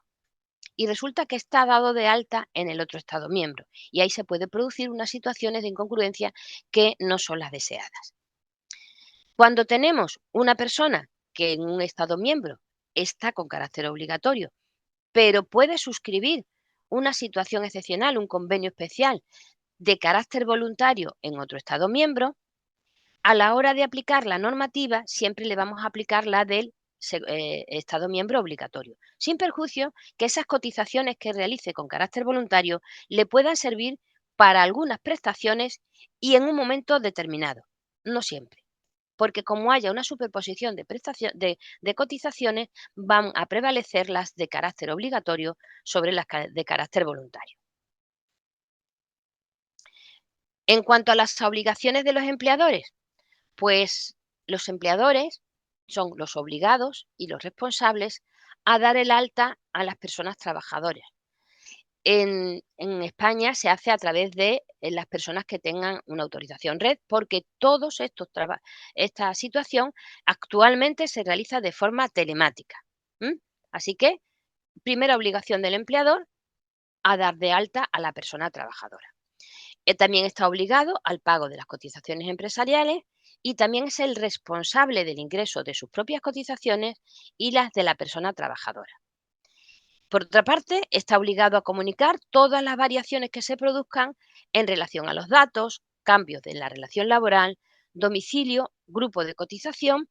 Y resulta que está dado de alta en el otro Estado miembro. Y ahí se puede producir unas situaciones de incongruencia que no son las deseadas. Cuando tenemos una persona que en un Estado miembro está con carácter obligatorio, pero puede suscribir una situación excepcional, un convenio especial de carácter voluntario en otro Estado miembro, a la hora de aplicar la normativa siempre le vamos a aplicar la del Estado miembro obligatorio, sin perjuicio que esas cotizaciones que realice con carácter voluntario le puedan servir para algunas prestaciones y en un momento determinado, no siempre. Porque como haya una superposición de cotizaciones, van a prevalecer las de carácter obligatorio sobre las de carácter voluntario. En cuanto a las obligaciones de los empleadores, pues los empleadores son los obligados y los responsables a dar el alta a las personas trabajadoras. En España se hace a través de las personas que tengan una autorización red, porque todos esta situación actualmente se realiza de forma telemática. Así que, primera obligación del empleador, a dar de alta a la persona trabajadora. También está obligado al pago de las cotizaciones empresariales y también es el responsable del ingreso de sus propias cotizaciones y las de la persona trabajadora. Por otra parte, está obligado a comunicar todas las variaciones que se produzcan en relación a los datos, cambios de la relación laboral, domicilio, grupo de cotización,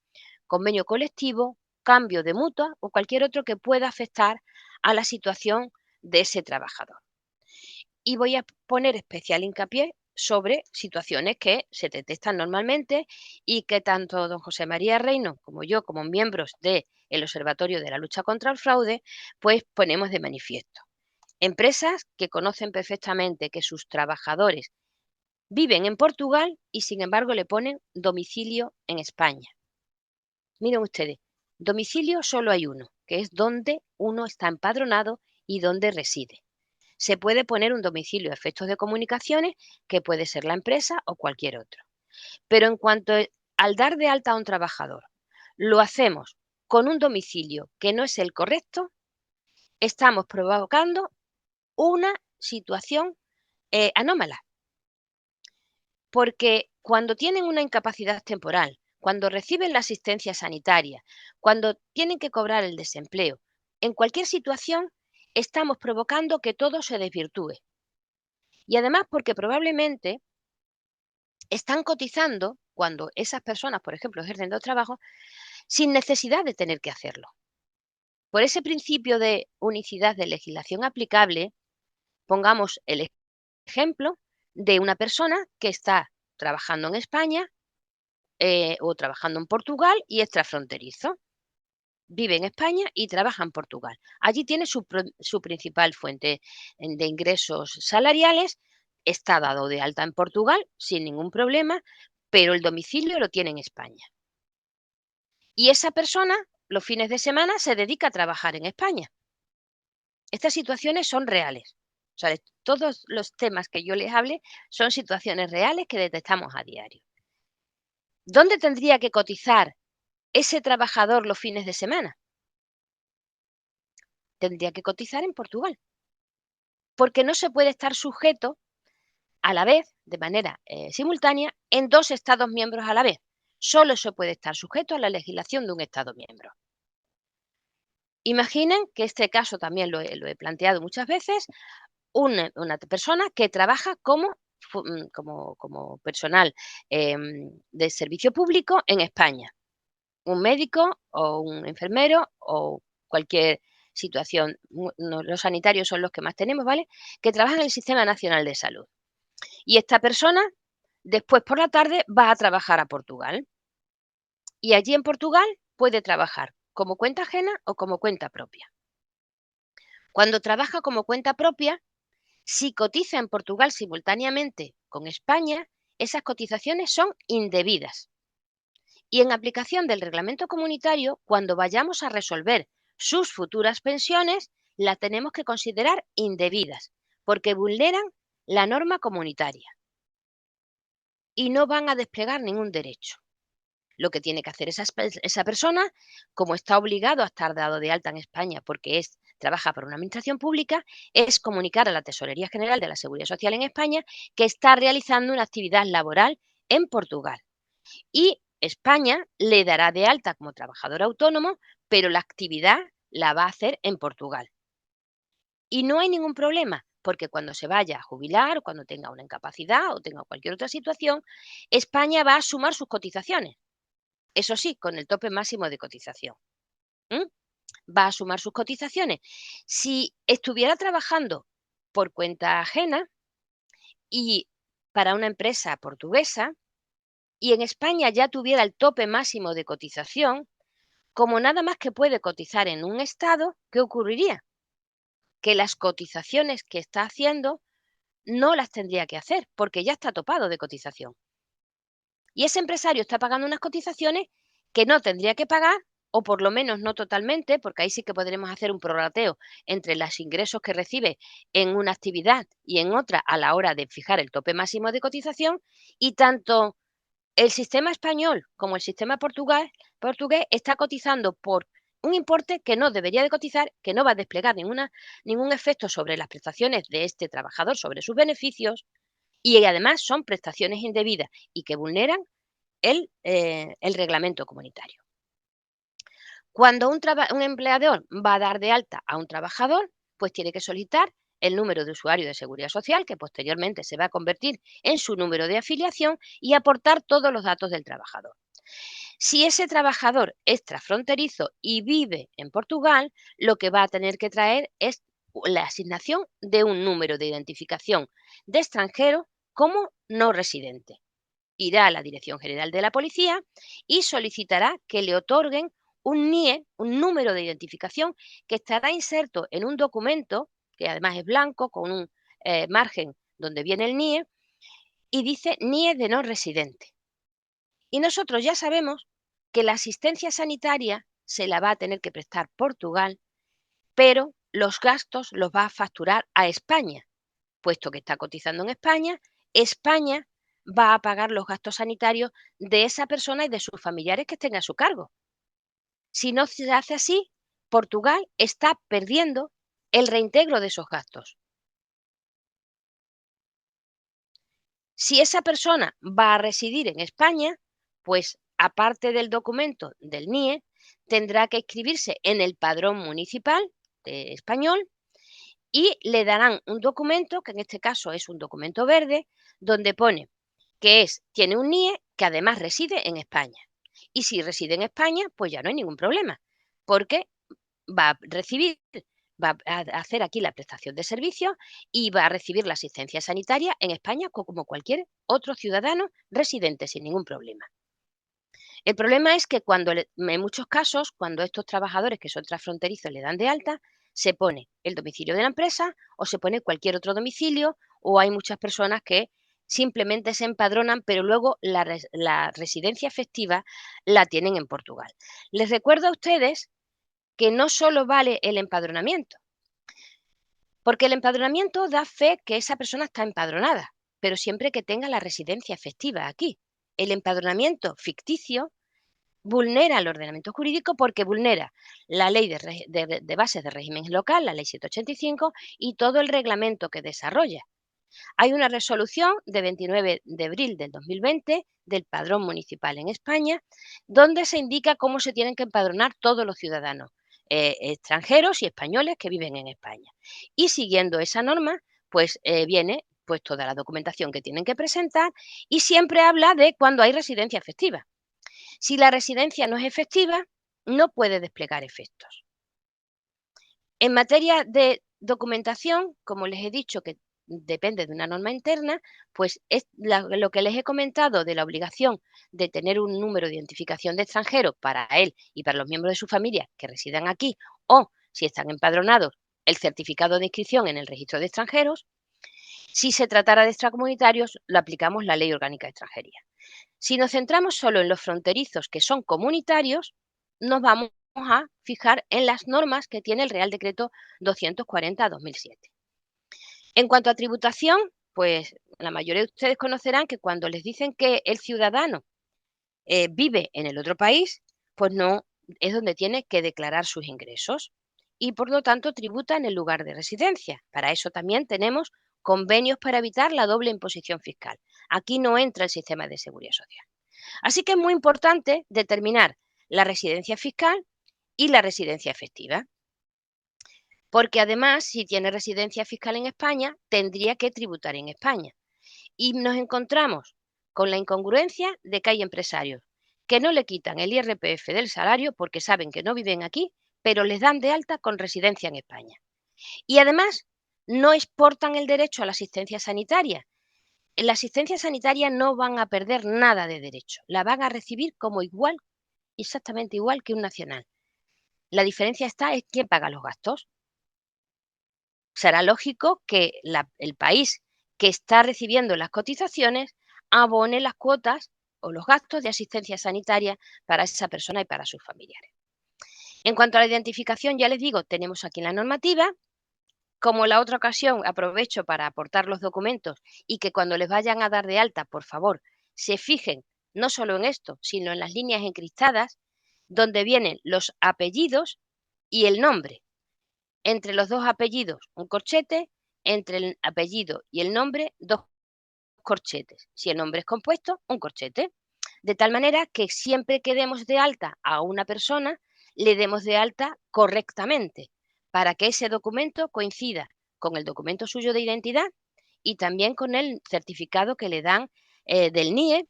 convenio colectivo, cambio de mutua o cualquier otro que pueda afectar a la situación de ese trabajador. Y voy a poner especial hincapié sobre situaciones que se detectan normalmente y que tanto don José María Reino como yo, como miembros del Observatorio de la Lucha contra el Fraude, pues ponemos de manifiesto. Empresas que conocen perfectamente que sus trabajadores viven en Portugal y sin embargo le ponen domicilio en España. Miren ustedes, domicilio solo hay uno, que es donde uno está empadronado y donde reside. Se puede poner un domicilio a efectos de comunicaciones, que puede ser la empresa o cualquier otro. Pero en cuanto al dar de alta a un trabajador, lo hacemos con un domicilio que no es el correcto, estamos provocando una situación anómala. Porque cuando tienen una incapacidad temporal, cuando reciben la asistencia sanitaria, cuando tienen que cobrar el desempleo, en cualquier situación estamos provocando que todo se desvirtúe. Y además porque probablemente están cotizando cuando esas personas, por ejemplo, ejercen dos trabajos, sin necesidad de tener que hacerlo. Por ese principio de unicidad de legislación aplicable, pongamos el ejemplo de una persona que está trabajando en España o trabajando en Portugal y es transfronterizo. Vive en España y trabaja en Portugal. Allí tiene su principal fuente de ingresos salariales, está dado de alta en Portugal sin ningún problema, pero el domicilio lo tiene en España. Y esa persona, los fines de semana, se dedica a trabajar en España. Estas situaciones son reales. O sea, todos los temas que yo les hable son situaciones reales que detectamos a diario. ¿Dónde tendría que cotizar ese trabajador los fines de semana? tendría que cotizar en Portugal, porque no se puede estar sujeto a la vez, de manera simultánea, en 2 Estados miembros a la vez. Solo se puede estar sujeto a la legislación de un Estado miembro. Imaginen que este caso también lo he planteado muchas veces, una persona que trabaja como personal de servicio público en España, un médico o un enfermero o cualquier situación, los sanitarios son los que más tenemos, ¿vale? Que trabajan en el Sistema Nacional de Salud. Y esta persona, después por la tarde, va a trabajar a Portugal. Y allí en Portugal puede trabajar como cuenta ajena o como cuenta propia. Cuando trabaja como cuenta propia, si cotiza en Portugal simultáneamente con España, esas cotizaciones son indebidas. Y en aplicación del reglamento comunitario, cuando vayamos a resolver sus futuras pensiones, las tenemos que considerar indebidas, porque vulneran la norma comunitaria y no van a desplegar ningún derecho. Lo que tiene que hacer esa persona, como está obligado a estar dado de alta en España porque trabaja por una administración pública, es comunicar a la Tesorería General de la Seguridad Social en España que está realizando una actividad laboral en Portugal. Y España le dará de alta como trabajador autónomo, pero la actividad la va a hacer en Portugal. Y no hay ningún problema, porque cuando se vaya a jubilar, o cuando tenga una incapacidad o tenga cualquier otra situación, España va a sumar sus cotizaciones. Eso sí, con el tope máximo de cotización. Va a sumar sus cotizaciones. Si estuviera trabajando por cuenta ajena y para una empresa portuguesa y en España ya tuviera el tope máximo de cotización, como nada más que puede cotizar en un estado, ¿qué ocurriría? Que las cotizaciones que está haciendo no las tendría que hacer porque ya está topado de cotización. Y ese empresario está pagando unas cotizaciones que no tendría que pagar, o por lo menos no totalmente, porque ahí sí que podremos hacer un prorrateo entre los ingresos que recibe en una actividad y en otra a la hora de fijar el tope máximo de cotización, y tanto el sistema español como el sistema portugués está cotizando por un importe que no debería de cotizar, que no va a desplegar ningún efecto sobre las prestaciones de este trabajador, sobre sus beneficios, y además son prestaciones indebidas y que vulneran el reglamento comunitario. Cuando un empleador va a dar de alta a un trabajador, pues tiene que solicitar el número de usuario de Seguridad Social, que posteriormente se va a convertir en su número de afiliación, y aportar todos los datos del trabajador. Si ese trabajador es transfronterizo y vive en Portugal, lo que va a tener que traer es la asignación de un número de identificación de extranjero como no residente. Irá a la Dirección General de la Policía y solicitará que le otorguen un NIE, un número de identificación, que estará inserto en un documento, que además es blanco, con un margen donde viene el NIE, y dice NIE de no residente. Y nosotros ya sabemos que la asistencia sanitaria se la va a tener que prestar Portugal, pero los gastos los va a facturar a España, puesto que está cotizando en España. España va a pagar los gastos sanitarios de esa persona y de sus familiares que estén a su cargo. Si no se hace así, Portugal está perdiendo el reintegro de esos gastos. Si esa persona va a residir en España, pues aparte del documento del NIE, tendrá que inscribirse en el padrón municipal español y le darán un documento, que en este caso es un documento verde, donde pone que tiene un NIE que además reside en España. Y si reside en España, pues ya no hay ningún problema, porque va a hacer aquí la prestación de servicios y va a recibir la asistencia sanitaria en España como cualquier otro ciudadano residente sin ningún problema. El problema es que en muchos casos, cuando estos trabajadores que son transfronterizos le dan de alta, se pone el domicilio de la empresa o se pone cualquier otro domicilio, o hay muchas personas que simplemente se empadronan, pero luego la residencia efectiva la tienen en Portugal. Les recuerdo a ustedes que no solo vale el empadronamiento, porque el empadronamiento da fe que esa persona está empadronada, pero siempre que tenga la residencia efectiva aquí. El empadronamiento ficticio vulnera el ordenamiento jurídico porque vulnera la ley de bases de régimen local, la ley 785, y todo el reglamento que desarrolla. Hay una resolución de 29 de abril del 2020 del Padrón Municipal en España, donde se indica cómo se tienen que empadronar todos los ciudadanos extranjeros y españoles que viven en España. Y siguiendo esa norma, pues viene pues toda la documentación que tienen que presentar y siempre habla de cuando hay residencia efectiva. Si la residencia no es efectiva, no puede desplegar efectos. En materia de documentación, como les he dicho que depende de una norma interna, pues es lo que les he comentado de la obligación de tener un número de identificación de extranjero para él y para los miembros de su familia que residan aquí, o si están empadronados, el certificado de inscripción en el registro de extranjeros. Si se tratara de extracomunitarios, lo aplicamos la Ley Orgánica de Extranjería. Si nos centramos solo en los fronterizos que son comunitarios, nos vamos a fijar en las normas que tiene el Real Decreto 240/2007. En cuanto a tributación, pues la mayoría de ustedes conocerán que cuando les dicen que el ciudadano vive en el otro país, pues no es donde tiene que declarar sus ingresos y por lo tanto tributa en el lugar de residencia. Para eso también tenemos convenios para evitar la doble imposición fiscal. Aquí no entra el sistema de seguridad social. Así que es muy importante determinar la residencia fiscal y la residencia efectiva. Porque además, si tiene residencia fiscal en España, tendría que tributar en España. Y nos encontramos con la incongruencia de que hay empresarios que no le quitan el IRPF del salario porque saben que no viven aquí, pero les dan de alta con residencia en España. Y además, no exportan el derecho a la asistencia sanitaria. En la asistencia sanitaria no van a perder nada de derecho, la van a recibir como igual, exactamente igual que un nacional. La diferencia está en quién paga los gastos. Será lógico que el país que está recibiendo las cotizaciones abone las cuotas o los gastos de asistencia sanitaria para esa persona y para sus familiares. En cuanto a la identificación, ya les digo, tenemos aquí la normativa. Como la otra ocasión, aprovecho para aportar los documentos y que cuando les vayan a dar de alta, por favor, se fijen no solo en esto, sino en las líneas encriptadas, donde vienen los apellidos y el nombre. Entre los dos apellidos, un corchete, entre el apellido y el nombre, dos corchetes. Si el nombre es compuesto, un corchete. De tal manera que siempre que demos de alta a una persona, le demos de alta correctamente, para que ese documento coincida con el documento suyo de identidad y también con el certificado que le dan del NIE.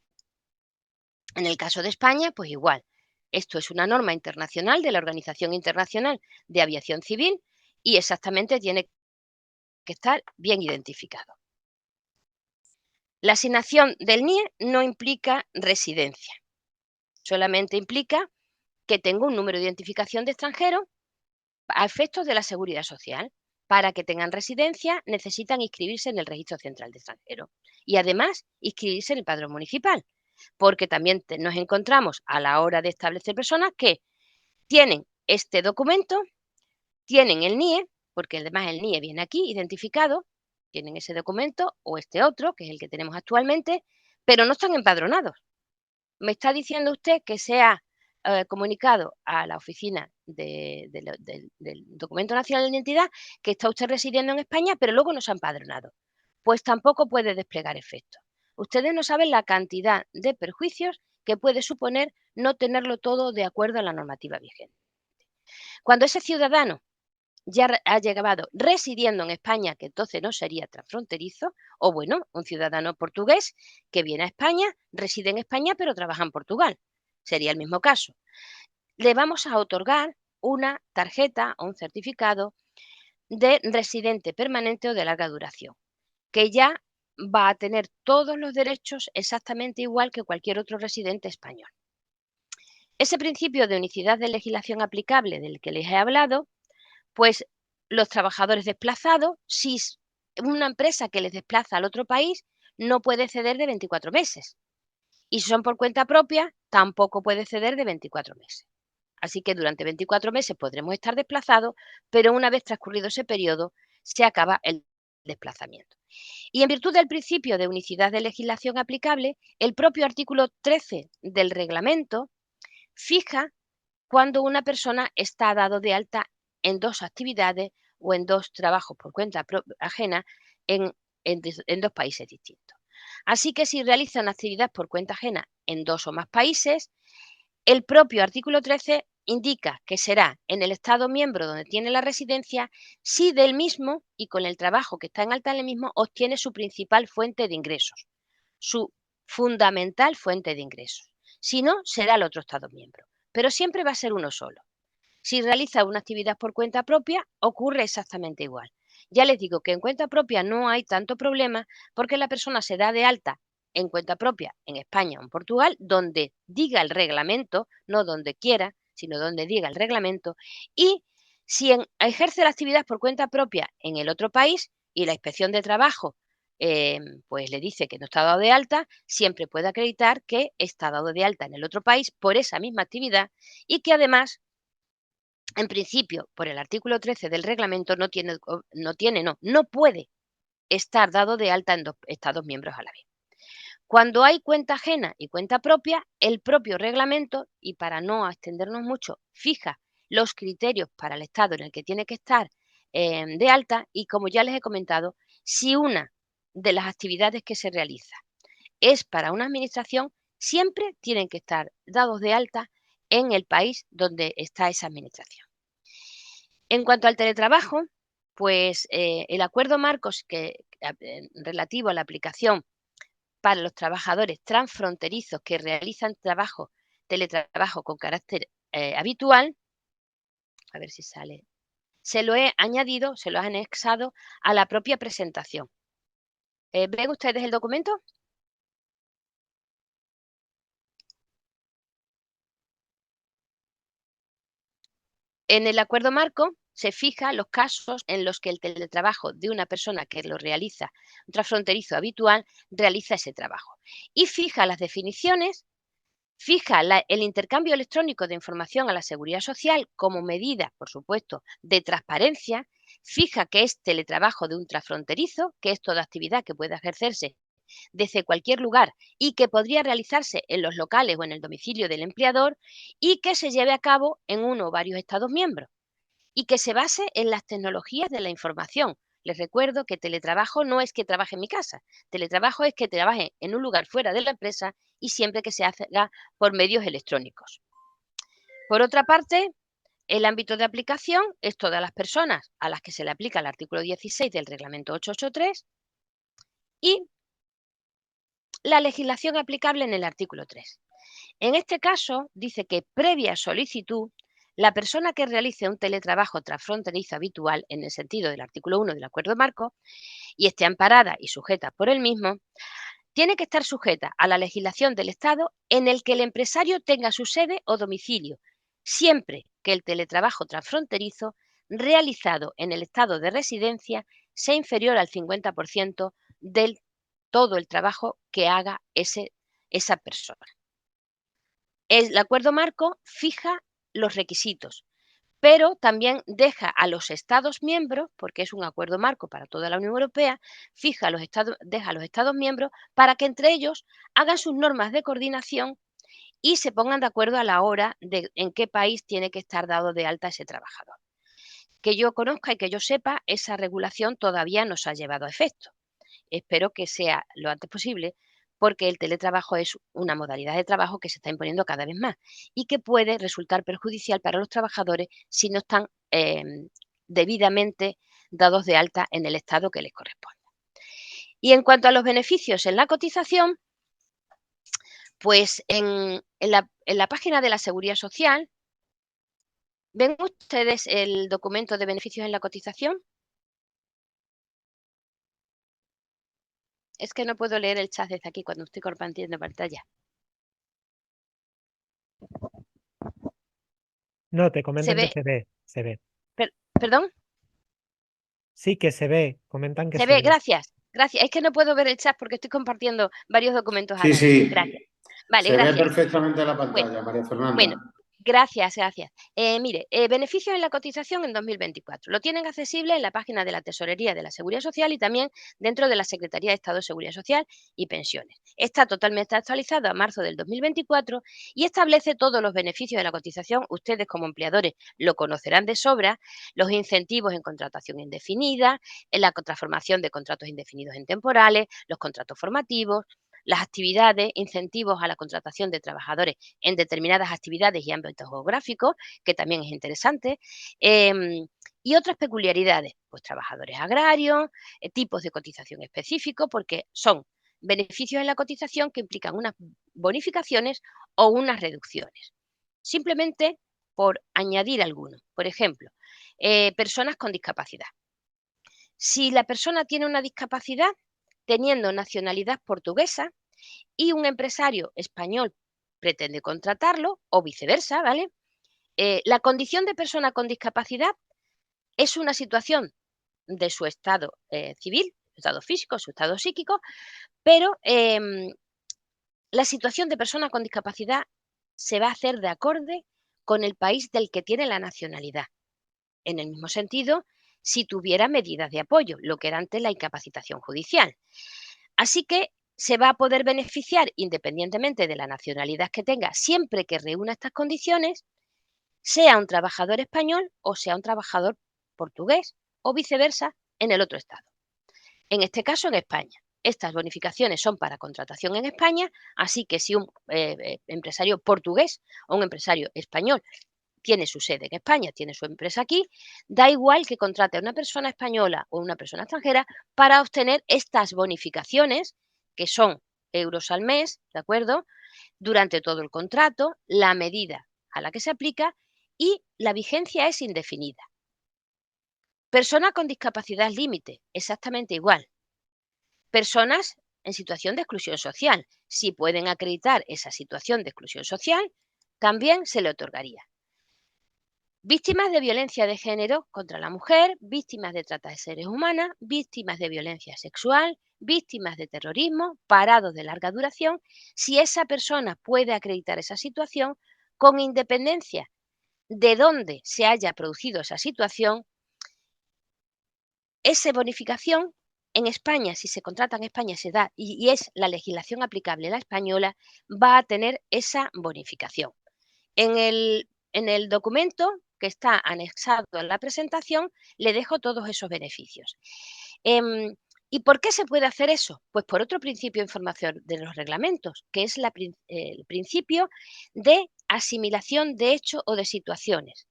En el caso de España, pues igual. Esto es una norma internacional de la Organización Internacional de Aviación Civil y exactamente tiene que estar bien identificado. La asignación del NIE no implica residencia, solamente implica que tengo un número de identificación de extranjero a efectos de la seguridad social. Para que tengan residencia necesitan inscribirse en el Registro Central de Extranjeros y además inscribirse en el Padrón Municipal, porque también nos encontramos a la hora de establecer personas que tienen este documento, tienen el NIE, porque además el NIE viene aquí identificado, tienen ese documento o este otro, que es el que tenemos actualmente, pero no están empadronados. Me está diciendo usted que se ha comunicado a la oficina del Documento Nacional de Identidad que está usted residiendo en España, pero luego no se ha empadronado. Pues tampoco puede desplegar efectos. Ustedes no saben la cantidad de perjuicios que puede suponer no tenerlo todo de acuerdo a la normativa vigente. Cuando ese ciudadano ya ha llegado residiendo en España, que entonces no sería transfronterizo, o bueno, un ciudadano portugués que viene a España, reside en España, pero trabaja en Portugal. Sería el mismo caso. Le vamos a otorgar una tarjeta o un certificado de residente permanente o de larga duración, que ya va a tener todos los derechos exactamente igual que cualquier otro residente español. Ese principio de unicidad de legislación aplicable del que les he hablado, pues los trabajadores desplazados, si una empresa que les desplaza al otro país, no puede ceder de 24 meses. Y si son por cuenta propia, tampoco puede ceder de 24 meses. Así que durante 24 meses podremos estar desplazados, pero una vez transcurrido ese periodo, se acaba el desplazamiento. Y en virtud del principio de unicidad de legislación aplicable, el propio artículo 13 del reglamento fija cuando una persona está dado de alta en 2 actividades o en 2 trabajos por cuenta ajena en 2 países distintos. Así que si realiza una actividad por cuenta ajena en 2 o más países, el propio artículo 13 indica que será en el Estado miembro donde tiene la residencia si del mismo y con el trabajo que está en alta en el mismo obtiene su principal fuente de ingresos, su fundamental fuente de ingresos. Si no, será el otro Estado miembro, pero siempre va a ser uno solo. Si realiza una actividad por cuenta propia, ocurre exactamente igual. Ya les digo que en cuenta propia no hay tanto problema porque la persona se da de alta en cuenta propia en España o en Portugal, donde diga el reglamento, no donde quiera, sino donde diga el reglamento, y si ejerce la actividad por cuenta propia en el otro país y la inspección de trabajo pues le dice que no está dado de alta, siempre puede acreditar que está dado de alta en el otro país por esa misma actividad y que además en principio, por el artículo 13 del reglamento, no puede estar dado de alta en 2 Estados miembros a la vez. Cuando hay cuenta ajena y cuenta propia, el propio reglamento, y para no extendernos mucho, fija los criterios para el Estado en el que tiene que estar de alta y, como ya les he comentado, si una de las actividades que se realiza es para una administración, siempre tienen que estar dados de alta en el país donde está esa administración. En cuanto al teletrabajo, pues el acuerdo marcos relativo a la aplicación para los trabajadores transfronterizos que realizan teletrabajo con carácter habitual, a ver si sale, se lo he añadido, se lo he anexado a la propia presentación. ¿Ven ustedes el documento? En el acuerdo marco se fijan los casos en los que el teletrabajo de una persona que lo realiza, un transfronterizo habitual, realiza ese trabajo. Y fija las definiciones, fija el intercambio electrónico de información a la Seguridad Social como medida, por supuesto, de transparencia, fija que es teletrabajo de un transfronterizo, que es toda actividad que puede ejercerse desde cualquier lugar y que podría realizarse en los locales o en el domicilio del empleador y que se lleve a cabo en uno o varios Estados miembros y que se base en las tecnologías de la información. Les recuerdo que teletrabajo no es que trabaje en mi casa, teletrabajo es que trabaje en un lugar fuera de la empresa y siempre que se haga por medios electrónicos. Por otra parte, el ámbito de aplicación es todas las personas a las que se le aplica el artículo 16 del reglamento 883 y la legislación aplicable en el artículo 3. En este caso, dice que previa solicitud, la persona que realice un teletrabajo transfronterizo habitual en el sentido del artículo 1 del acuerdo marco y esté amparada y sujeta por el mismo, tiene que estar sujeta a la legislación del Estado en el que el empresario tenga su sede o domicilio, siempre que el teletrabajo transfronterizo realizado en el estado de residencia sea inferior al 50% del todo el trabajo que haga esa persona. El acuerdo marco fija los requisitos, pero también deja a los Estados miembros, porque es un acuerdo marco para toda la Unión Europea, deja a los Estados miembros para que entre ellos hagan sus normas de coordinación y se pongan de acuerdo a la hora de en qué país tiene que estar dado de alta ese trabajador. Que yo conozca y que yo sepa, esa regulación todavía no se ha llevado a efecto. Espero que sea lo antes posible, porque el teletrabajo es una modalidad de trabajo que se está imponiendo cada vez más y que puede resultar perjudicial para los trabajadores si no están debidamente dados de alta en el estado que les corresponde. Y en cuanto a los beneficios en la cotización, pues en la página de la Seguridad Social, ¿ven ustedes el documento de beneficios en la cotización? Es que no puedo leer el chat desde aquí cuando estoy compartiendo pantalla. No, te comentan que se ve. ¿Perdón? Sí, que se ve, comentan que Se ve, gracias. Es que no puedo ver el chat porque estoy compartiendo varios documentos a la vez. Sí. Gracias. Vale, se gracias. ve perfectamente la pantalla, Bueno, María Fernanda. Bueno, Gracias, gracias. Mire, beneficios en la cotización en 2024. Lo tienen accesible en la página de la Tesorería de la Seguridad Social y también dentro de la Secretaría de Estado de Seguridad Social y Pensiones. Está totalmente actualizado a marzo del 2024 y establece todos los beneficios de la cotización. Ustedes como empleadores lo conocerán de sobra, los incentivos en contratación indefinida, en la transformación de contratos indefinidos en temporales, los contratos formativos, las actividades, incentivos a la contratación de trabajadores en determinadas actividades y ámbitos geográficos, que también es interesante, y otras peculiaridades, pues trabajadores agrarios, tipos de cotización específicos, porque son beneficios en la cotización que implican unas bonificaciones o unas reducciones. Simplemente por añadir algunos. Por ejemplo, personas con discapacidad. Si la persona tiene una discapacidad, teniendo nacionalidad portuguesa, y un empresario español pretende contratarlo o viceversa, ¿vale? La condición de persona con discapacidad es una situación de su estado civil, su estado físico, su estado psíquico, pero la situación de persona con discapacidad se va a hacer de acorde con el país del que tiene la nacionalidad. En el mismo sentido, si tuviera medidas de apoyo, lo que era antes la incapacitación judicial. Así que se va a poder beneficiar independientemente de la nacionalidad que tenga, siempre que reúna estas condiciones, sea un trabajador español o sea un trabajador portugués o viceversa en el otro estado. En este caso, en España. Estas bonificaciones son para contratación en España, así que si un empresario portugués o un empresario español tiene su sede en España, tiene su empresa aquí, da igual que contrate a una persona española o una persona extranjera para obtener estas bonificaciones, que son euros al mes, ¿de acuerdo? Durante todo el contrato, la medida a la que se aplica y la vigencia es indefinida. Persona con discapacidad límite, exactamente igual. Personas en situación de exclusión social, si pueden acreditar esa situación de exclusión social, también se le otorgaría. Víctimas de violencia de género contra la mujer, víctimas de trata de seres humanos, víctimas de violencia sexual, víctimas de terrorismo, parados de larga duración, si esa persona puede acreditar esa situación, con independencia de dónde se haya producido esa situación, esa bonificación en España, si se contrata en España, se da y es la legislación aplicable, la española, va a tener esa bonificación. En el documento que está anexado a la presentación, le dejo todos esos beneficios. ¿Y por qué se puede hacer eso? Pues por otro principio de información de los reglamentos, que es el principio de asimilación de hechos o de situaciones.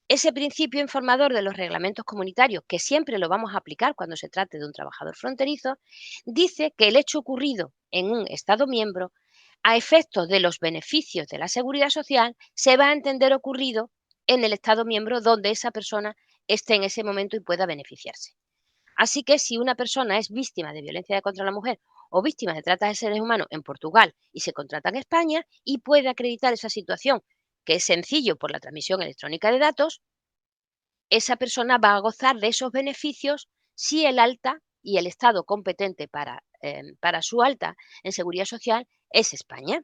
Ese principio informador de los reglamentos comunitarios, que siempre lo vamos a aplicar cuando se trate de un trabajador fronterizo, dice que el hecho ocurrido en un Estado miembro, a efectos de los beneficios de la seguridad social, se va a entender ocurrido en el Estado miembro donde esa persona esté en ese momento y pueda beneficiarse. Así que si una persona es víctima de violencia contra la mujer o víctima de trata de seres humanos en Portugal y se contrata en España y puede acreditar esa situación, que es sencillo por la transmisión electrónica de datos, esa persona va a gozar de esos beneficios si el alta y el Estado competente para su alta en seguridad social es España.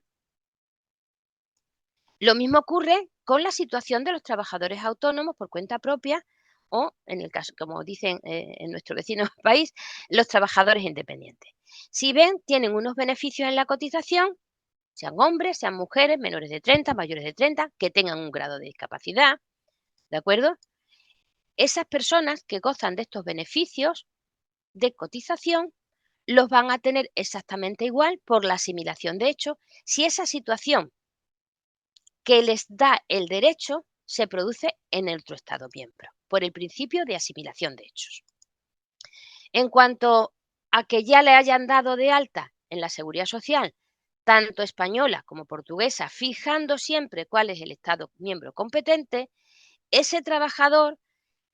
Lo mismo ocurre con la situación de los trabajadores autónomos por cuenta propia o, en el caso, como dicen en nuestro vecino país, los trabajadores independientes. Si ven, tienen unos beneficios en la cotización, sean hombres, sean mujeres, menores de 30, mayores de 30, que tengan un grado de discapacidad, ¿de acuerdo? Esas personas que gozan de estos beneficios de cotización los van a tener exactamente igual por la asimilación de hechos si esa situación que les da el derecho se produce en el otro Estado miembro, por el principio de asimilación de hechos. En cuanto a que ya le hayan dado de alta en la seguridad social, tanto española como portuguesa, fijando siempre cuál es el Estado miembro competente, ese trabajador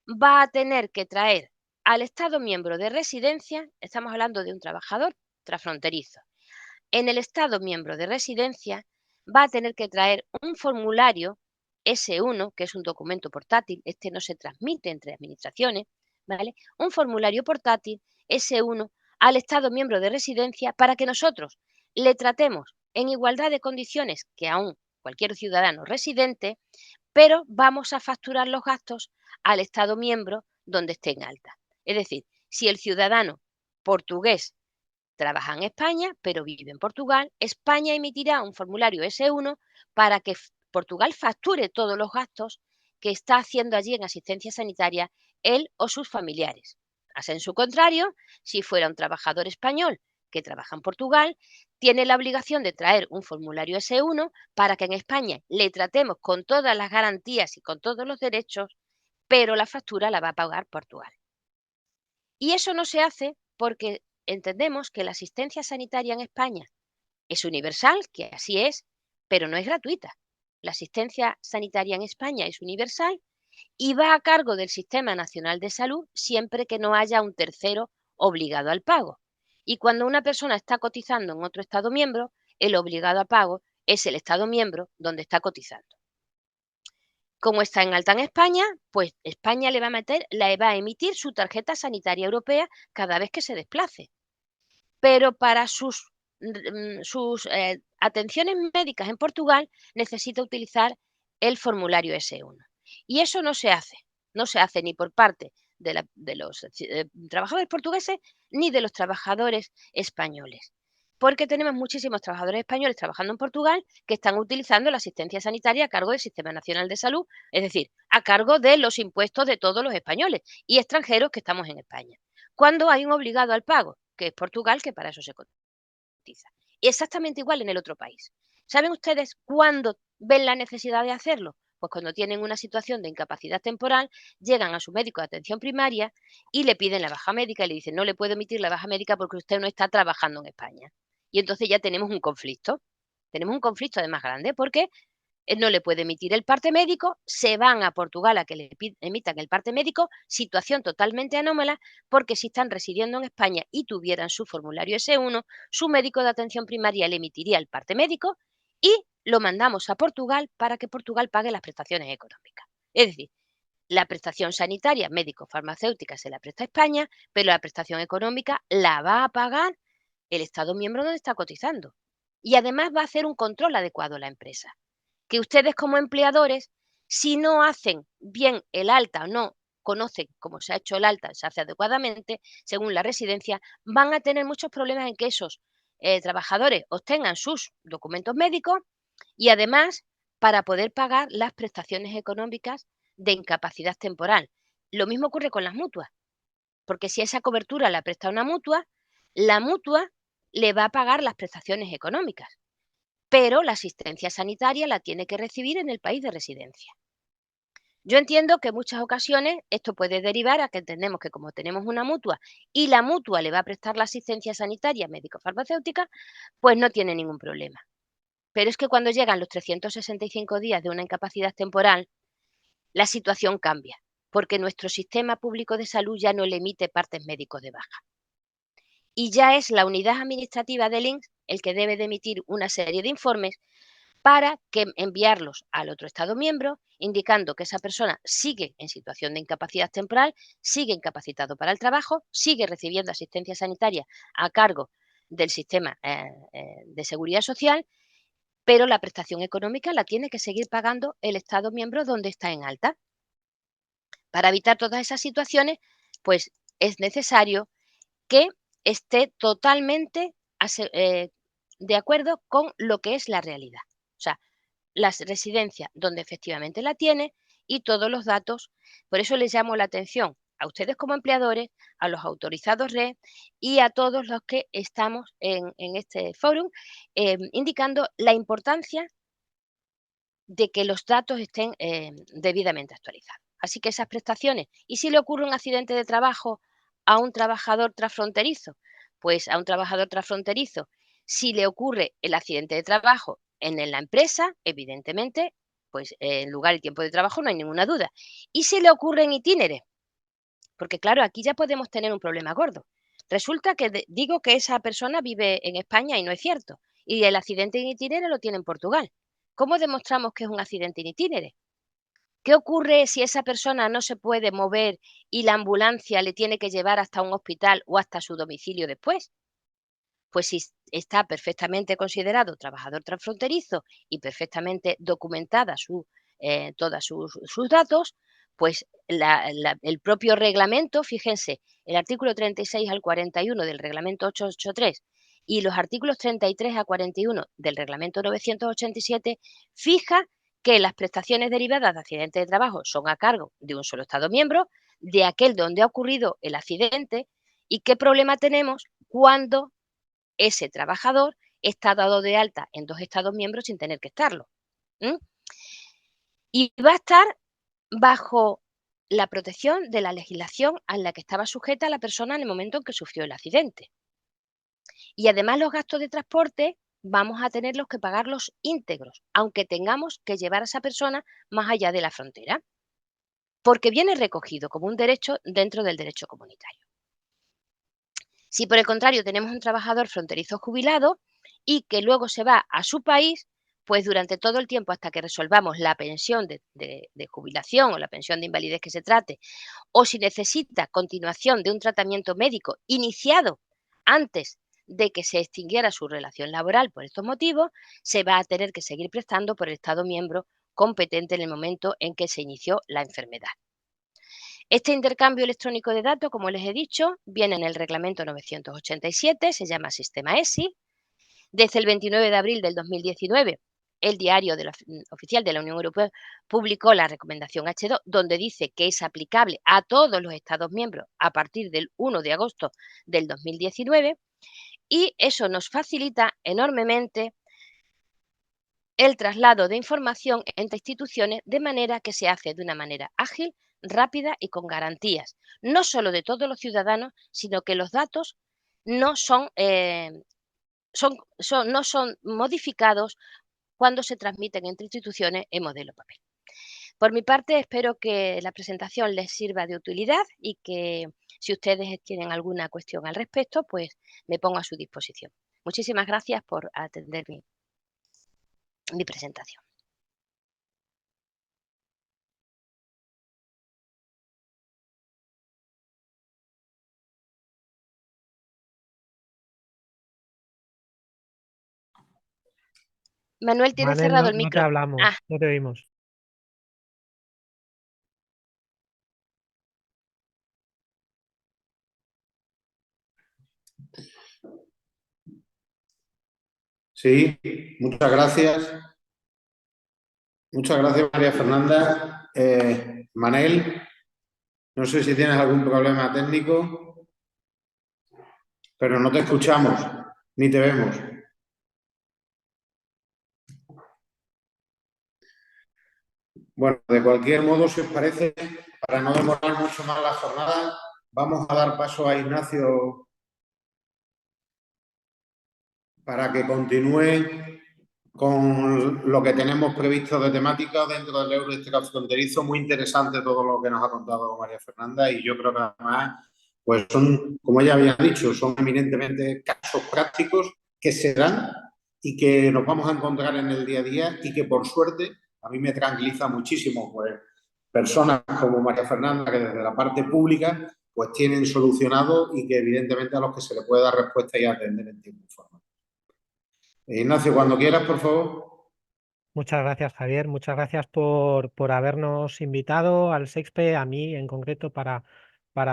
va a tener que traer al Estado miembro de residencia, estamos hablando de un trabajador transfronterizo, en el Estado miembro de residencia va a tener que traer un formulario S1, que es un documento portátil, este no se transmite entre administraciones, ¿vale? Un formulario portátil S1 al Estado miembro de residencia para que nosotros le tratemos en igualdad de condiciones que a un cualquier ciudadano residente, pero vamos a facturar los gastos al Estado miembro donde esté en alta. Es decir, si el ciudadano portugués trabaja en España, pero vive en Portugal, España emitirá un formulario S1 para que Portugal facture todos los gastos que está haciendo allí en asistencia sanitaria él o sus familiares. En su contrario, si fuera un trabajador español que trabaja en Portugal, tiene la obligación de traer un formulario S1 para que en España le tratemos con todas las garantías y con todos los derechos, pero la factura la va a pagar Portugal. Y eso no se hace porque entendemos que la asistencia sanitaria en España es universal, que así es, pero no es gratuita. La asistencia sanitaria en España es universal y va a cargo del Sistema Nacional de Salud siempre que no haya un tercero obligado al pago. Y cuando una persona está cotizando en otro Estado miembro, el obligado a pago es el Estado miembro donde está cotizando. Como está en alta en España, pues España le va a emitir su tarjeta sanitaria europea cada vez que se desplace. Pero para sus atenciones médicas en Portugal necesita utilizar el formulario S1. Y eso no se hace ni por parte de los trabajadores portugueses ni de los trabajadores españoles. Porque tenemos muchísimos trabajadores españoles trabajando en Portugal que están utilizando la asistencia sanitaria a cargo del Sistema Nacional de Salud, es decir, a cargo de los impuestos de todos los españoles y extranjeros que estamos en España. Cuando hay un obligado al pago, que es Portugal, que para eso se cotiza. Y exactamente igual en el otro país. ¿Saben ustedes cuándo ven la necesidad de hacerlo? Pues cuando tienen una situación de incapacidad temporal, llegan a su médico de atención primaria y le piden la baja médica y le dicen, no le puedo emitir la baja médica porque usted no está trabajando en España. Y entonces ya tenemos un conflicto. Tenemos un conflicto además grande porque no le puede emitir el parte médico, se van a Portugal a que le emitan el parte médico, situación totalmente anómala, porque si están residiendo en España y tuvieran su formulario S1, su médico de atención primaria le emitiría el parte médico y lo mandamos a Portugal para que Portugal pague las prestaciones económicas. Es decir, la prestación sanitaria médico-farmacéutica se la presta España, pero la prestación económica la va a pagar el Estado miembro donde está cotizando. Y además va a hacer un control adecuado a la empresa. Que ustedes como empleadores, si no hacen bien el alta o no conocen cómo se ha hecho el alta, se hace adecuadamente, según la residencia, van a tener muchos problemas en que esos trabajadores obtengan sus documentos médicos y además para poder pagar las prestaciones económicas de incapacidad temporal. Lo mismo ocurre con las mutuas, porque si esa cobertura la presta una mutua, la mutua le va a pagar las prestaciones económicas, pero la asistencia sanitaria la tiene que recibir en el país de residencia. Yo entiendo que en muchas ocasiones esto puede derivar a que entendemos que como tenemos una mutua y la mutua le va a prestar la asistencia sanitaria médico-farmacéutica, pues no tiene ningún problema. Pero es que cuando llegan los 365 días de una incapacidad temporal, la situación cambia, porque nuestro sistema público de salud ya no le emite partes médicos de baja. Y ya es la unidad administrativa del INS el que debe de emitir una serie de informes para que enviarlos al otro Estado miembro, indicando que esa persona sigue en situación de incapacidad temporal, sigue incapacitado para el trabajo, sigue recibiendo asistencia sanitaria a cargo del sistema de seguridad social, pero la prestación económica la tiene que seguir pagando el Estado miembro donde está en alta. Para evitar todas esas situaciones, pues es necesario que esté totalmente de acuerdo con lo que es la realidad. O sea, las residencias donde efectivamente la tiene y todos los datos. Por eso les llamo la atención a ustedes como empleadores, a los autorizados RE y a todos los que estamos en este fórum, indicando la importancia de que los datos estén debidamente actualizados. Así que esas prestaciones, y si le ocurre un accidente de trabajo a un trabajador transfronterizo, pues a un trabajador transfronterizo, si le ocurre el accidente de trabajo en la empresa, evidentemente, pues en lugar y tiempo de trabajo no hay ninguna duda. Y si le ocurre en itinere, porque claro, aquí ya podemos tener un problema gordo. Resulta que digo que esa persona vive en España y no es cierto, y el accidente en itinere lo tiene en Portugal. ¿Cómo demostramos que es un accidente in itinere? ¿Qué ocurre si esa persona no se puede mover y la ambulancia le tiene que llevar hasta un hospital o hasta su domicilio después? pues si está perfectamente considerado trabajador transfronterizo y perfectamente documentada todos sus datos, pues el propio reglamento, fíjense, el artículo 36 al 41 del reglamento 883 y los artículos 33 a 41 del reglamento 987 fija que las prestaciones derivadas de accidente de trabajo son a cargo de un solo Estado miembro, de aquel donde ha ocurrido el accidente, y qué problema tenemos cuando ese trabajador está dado de alta en 2 Estados miembros sin tener que estarlo. Y va a estar bajo la protección de la legislación a la que estaba sujeta la persona en el momento en que sufrió el accidente. Y además los gastos de transporte vamos a tenerlos que pagarlos íntegros, aunque tengamos que llevar a esa persona más allá de la frontera, porque viene recogido como un derecho dentro del derecho comunitario. Si por el contrario tenemos un trabajador fronterizo jubilado y que luego se va a su país, pues durante todo el tiempo hasta que resolvamos la pensión de jubilación o la pensión de invalidez que se trate, o si necesita continuación de un tratamiento médico iniciado antes de que se extinguiera su relación laboral por estos motivos, se va a tener que seguir prestando por el Estado miembro competente en el momento en que se inició la enfermedad. Este intercambio electrónico de datos, como les he dicho, viene en el reglamento 987, se llama sistema ESI. Desde el 29 de abril del 2019, el diario oficial de la Unión Europea publicó la recomendación H2, donde dice que es aplicable a todos los Estados miembros a partir del 1 de agosto del 2019, y eso nos facilita enormemente el traslado de información entre instituciones de manera que se hace de una manera ágil, rápida y con garantías, no solo de todos los ciudadanos, sino que los datos no son, no son modificados cuando se transmiten entre instituciones en modelo papel. Por mi parte, espero que la presentación les sirva de utilidad y que si ustedes tienen alguna cuestión al respecto, pues me pongo a su disposición. Muchísimas gracias por atender mi presentación. Manuel, ¿tienes Manel, cerrado el no te micro? hablamos, Ah, no te oímos. Sí, muchas gracias. Muchas gracias, María Fernanda. Manel, no sé si tienes algún problema técnico, pero no te escuchamos ni te vemos. Bueno, de cualquier modo, si os parece, para no demorar mucho más la jornada, vamos a dar paso a Ignacio para que continúe con lo que tenemos previsto de temática dentro del Eurostrat fronterizo. Muy interesante todo lo que nos ha contado María Fernanda, y yo creo que además, pues son, como ella había dicho, son eminentemente casos prácticos que se dan y que nos vamos a encontrar en el día a día, y que por suerte a mí me tranquiliza muchísimo, pues personas como María Fernanda, que desde la parte pública pues tienen solucionado, y que evidentemente a los que se le puede dar respuesta y atender en tiempo y forma. Ignacio, cuando quieras, por favor. Muchas gracias, Javier. Muchas gracias por habernos invitado al SEXPE, a mí en concreto, para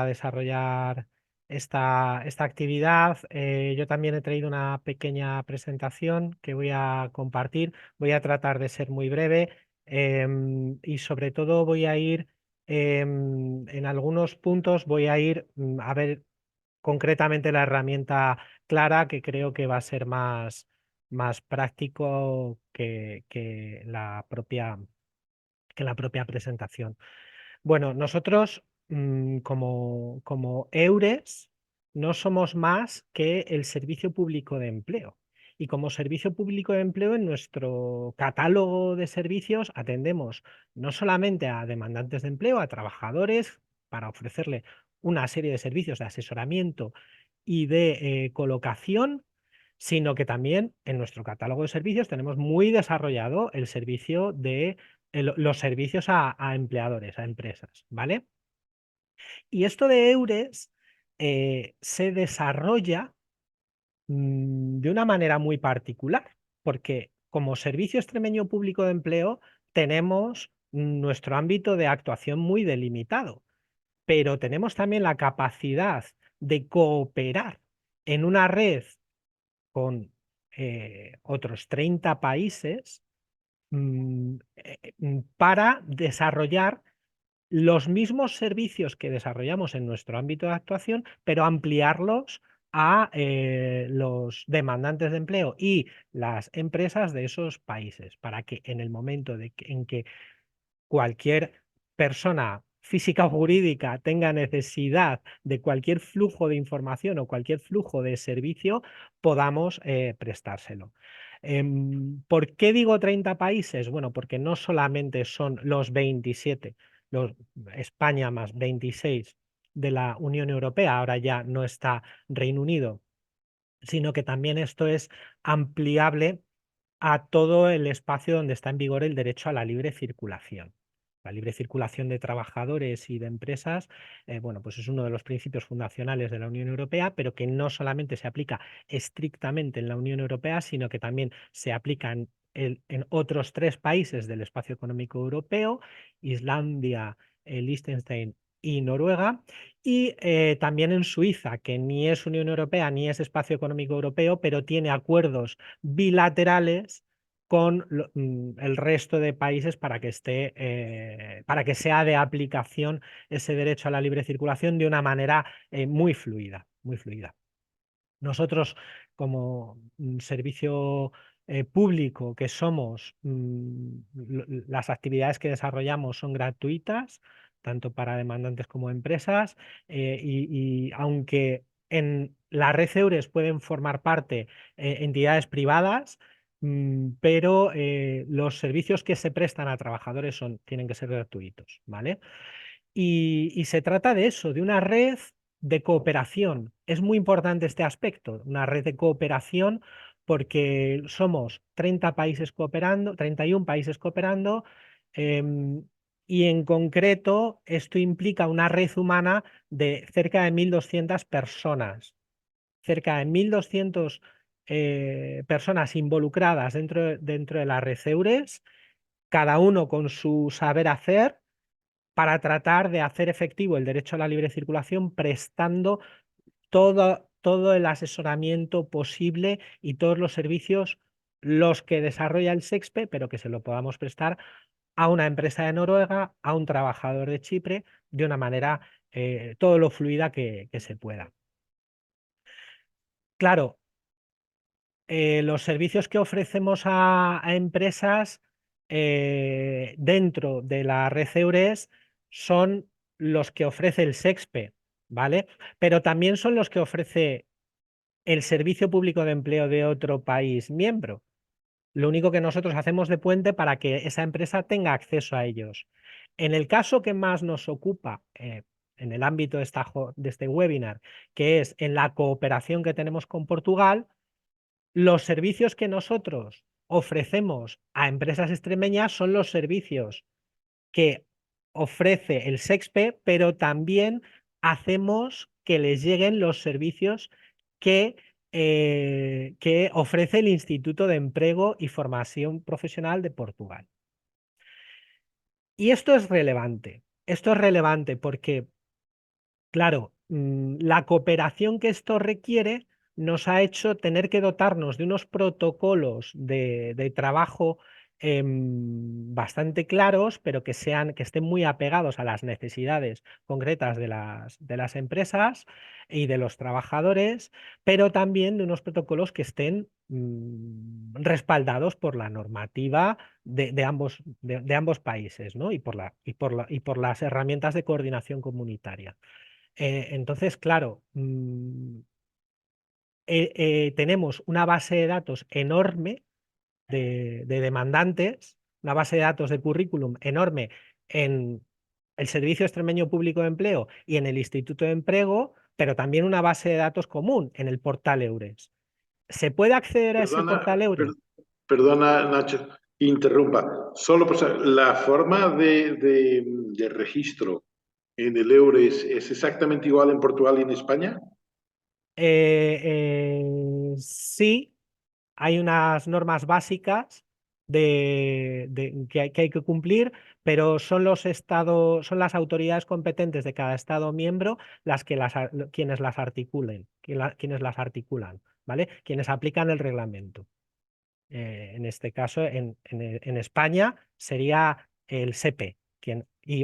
desarrollar esta actividad. Yo también he traído una pequeña presentación que voy a compartir. Voy a tratar de ser muy breve, y sobre todo voy a ir, en algunos puntos, voy a ir a ver concretamente la herramienta Clara, que creo que va a ser más práctico que la propia presentación. Bueno, nosotros como EURES no somos más que el Servicio Público de Empleo. Y como Servicio Público de Empleo, en nuestro catálogo de servicios atendemos no solamente a demandantes de empleo, a trabajadores, para ofrecerle una serie de servicios de asesoramiento y de colocación, sino que también en nuestro catálogo de servicios tenemos muy desarrollado el servicio de los servicios a empleadores, a empresas, ¿vale? Y esto de EURES se desarrolla de una manera muy particular, porque como Servicio Extremeño Público de Empleo tenemos nuestro ámbito de actuación muy delimitado, pero tenemos también la capacidad de cooperar en una red con otros 30 países para desarrollar los mismos servicios que desarrollamos en nuestro ámbito de actuación, pero ampliarlos a los demandantes de empleo y las empresas de esos países, para que en el momento en que cualquier persona física o jurídica tenga necesidad de cualquier flujo de información o cualquier flujo de servicio, podamos prestárselo. ¿Por qué digo 30 países? Bueno, porque no solamente son los 27, España más 26 de la Unión Europea, ahora ya no está Reino Unido, sino que también esto es ampliable a todo el espacio donde está en vigor el derecho a la libre circulación. La libre circulación de trabajadores y de empresas, bueno, pues es uno de los principios fundacionales de la Unión Europea, pero que no solamente se aplica estrictamente en la Unión Europea, sino que también se aplica en otros 3 países del espacio económico europeo: Islandia, Liechtenstein y Noruega, y también en Suiza, que ni es Unión Europea ni es espacio económico europeo, pero tiene acuerdos bilaterales con el resto de países para que para que sea de aplicación ese derecho a la libre circulación de una manera muy fluida, muy fluida. Nosotros, como servicio público que somos, las actividades que desarrollamos son gratuitas, tanto para demandantes como empresas, y aunque en la red EURES pueden formar parte entidades privadas, pero los servicios que se prestan a trabajadores tienen que ser gratuitos, ¿vale? Y se trata de eso, de una red de cooperación. Es muy importante este aspecto, una red de cooperación, porque somos 30 países cooperando, 31 países cooperando, y en concreto esto implica una red humana de cerca de 1.200 personas, cerca de 1.200 personas involucradas dentro de la red EURES, cada uno con su saber hacer, para tratar de hacer efectivo el derecho a la libre circulación, prestando todo el asesoramiento posible y todos los servicios los que desarrolla el SEXPE, pero que se lo podamos prestar a una empresa de Noruega, a un trabajador de Chipre, de una manera todo lo fluida que se pueda. Claro, los servicios que ofrecemos a empresas dentro de la red EURES son los que ofrece el SEXPE, ¿vale? Pero también son los que ofrece el Servicio Público de Empleo de otro país miembro. Lo único que nosotros hacemos de puente para que esa empresa tenga acceso a ellos. En el caso que más nos ocupa en el ámbito de este webinar, que es en la cooperación que tenemos con Portugal, los servicios que nosotros ofrecemos a empresas extremeñas son los servicios que ofrece el SEXPE, pero también hacemos que les lleguen los servicios que ofrece el Instituto de Empleo y Formación Profesional de Portugal. Y esto es relevante. Esto es relevante porque, claro, la cooperación que esto requiere nos ha hecho tener que dotarnos de unos protocolos de trabajo bastante claros, pero que estén muy apegados a las necesidades concretas de las empresas y de los trabajadores, pero también de unos protocolos que estén respaldados por la normativa de ambos países, ¿no? y por las herramientas de coordinación comunitaria. Entonces, claro, tenemos una base de datos enorme de demandantes, una base de datos de currículum enorme en el Servicio Extremeño Público de Empleo y en el Instituto de Empleo, pero también una base de datos común en el portal EURES. ¿Se puede acceder a ese portal EURES? Perdona, Nacho, interrumpa. Solo por saber, ¿la forma de registro en el EURES es exactamente igual en Portugal y en España? Sí, hay unas normas básicas que hay que cumplir, pero son los estados, son las autoridades competentes de cada estado miembro quienes las articulan, ¿vale? Quienes aplican el reglamento. En este caso, en España sería el SEPE,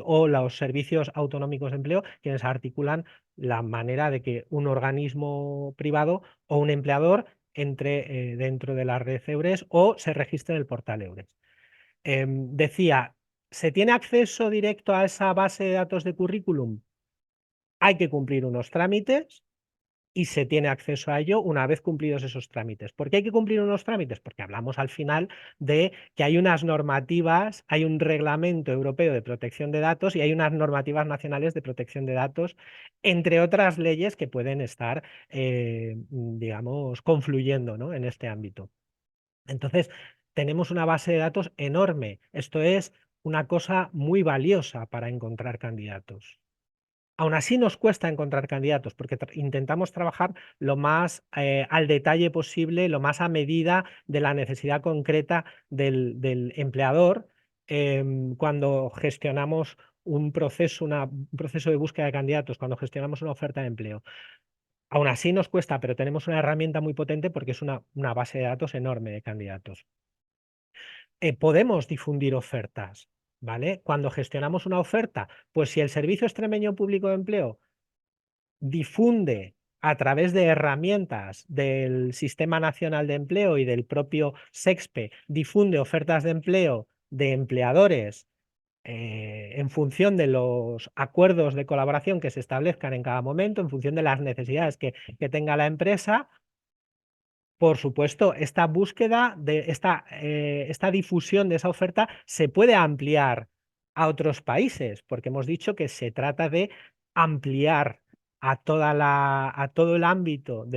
o los servicios autonómicos de empleo, quienes articulan la manera de que un organismo privado o un empleador entre dentro de la red EURES o se registre en el portal EURES. Decía, ¿se tiene acceso directo a esa base de datos de currículum? Hay que cumplir unos trámites y se tiene acceso a ello una vez cumplidos esos trámites. ¿Por qué hay que cumplir unos trámites? Porque hablamos al final de que hay unas normativas, hay un reglamento europeo de protección de datos y hay unas normativas nacionales de protección de datos, entre otras leyes que pueden estar, digamos, confluyendo, ¿no?, en este ámbito. Entonces, tenemos una base de datos enorme. Esto es una cosa muy valiosa para encontrar candidatos. Aún así nos cuesta encontrar candidatos porque intentamos trabajar lo más al detalle posible, lo más a medida de la necesidad concreta del empleador cuando gestionamos un proceso de búsqueda de candidatos, cuando gestionamos una oferta de empleo. Aún así nos cuesta, pero tenemos una herramienta muy potente porque es una base de datos enorme de candidatos. Podemos difundir ofertas, ¿vale? Cuando gestionamos una oferta, pues si el Servicio Extremeño Público de Empleo difunde a través de herramientas del Sistema Nacional de Empleo y del propio SEXPE, difunde ofertas de empleo de empleadores en función de los acuerdos de colaboración que se establezcan en cada momento, en función de las necesidades que tenga la empresa. Por supuesto, esta búsqueda, esta difusión de esa oferta se puede ampliar a otros países, porque hemos dicho que se trata de ampliar a todo el ámbito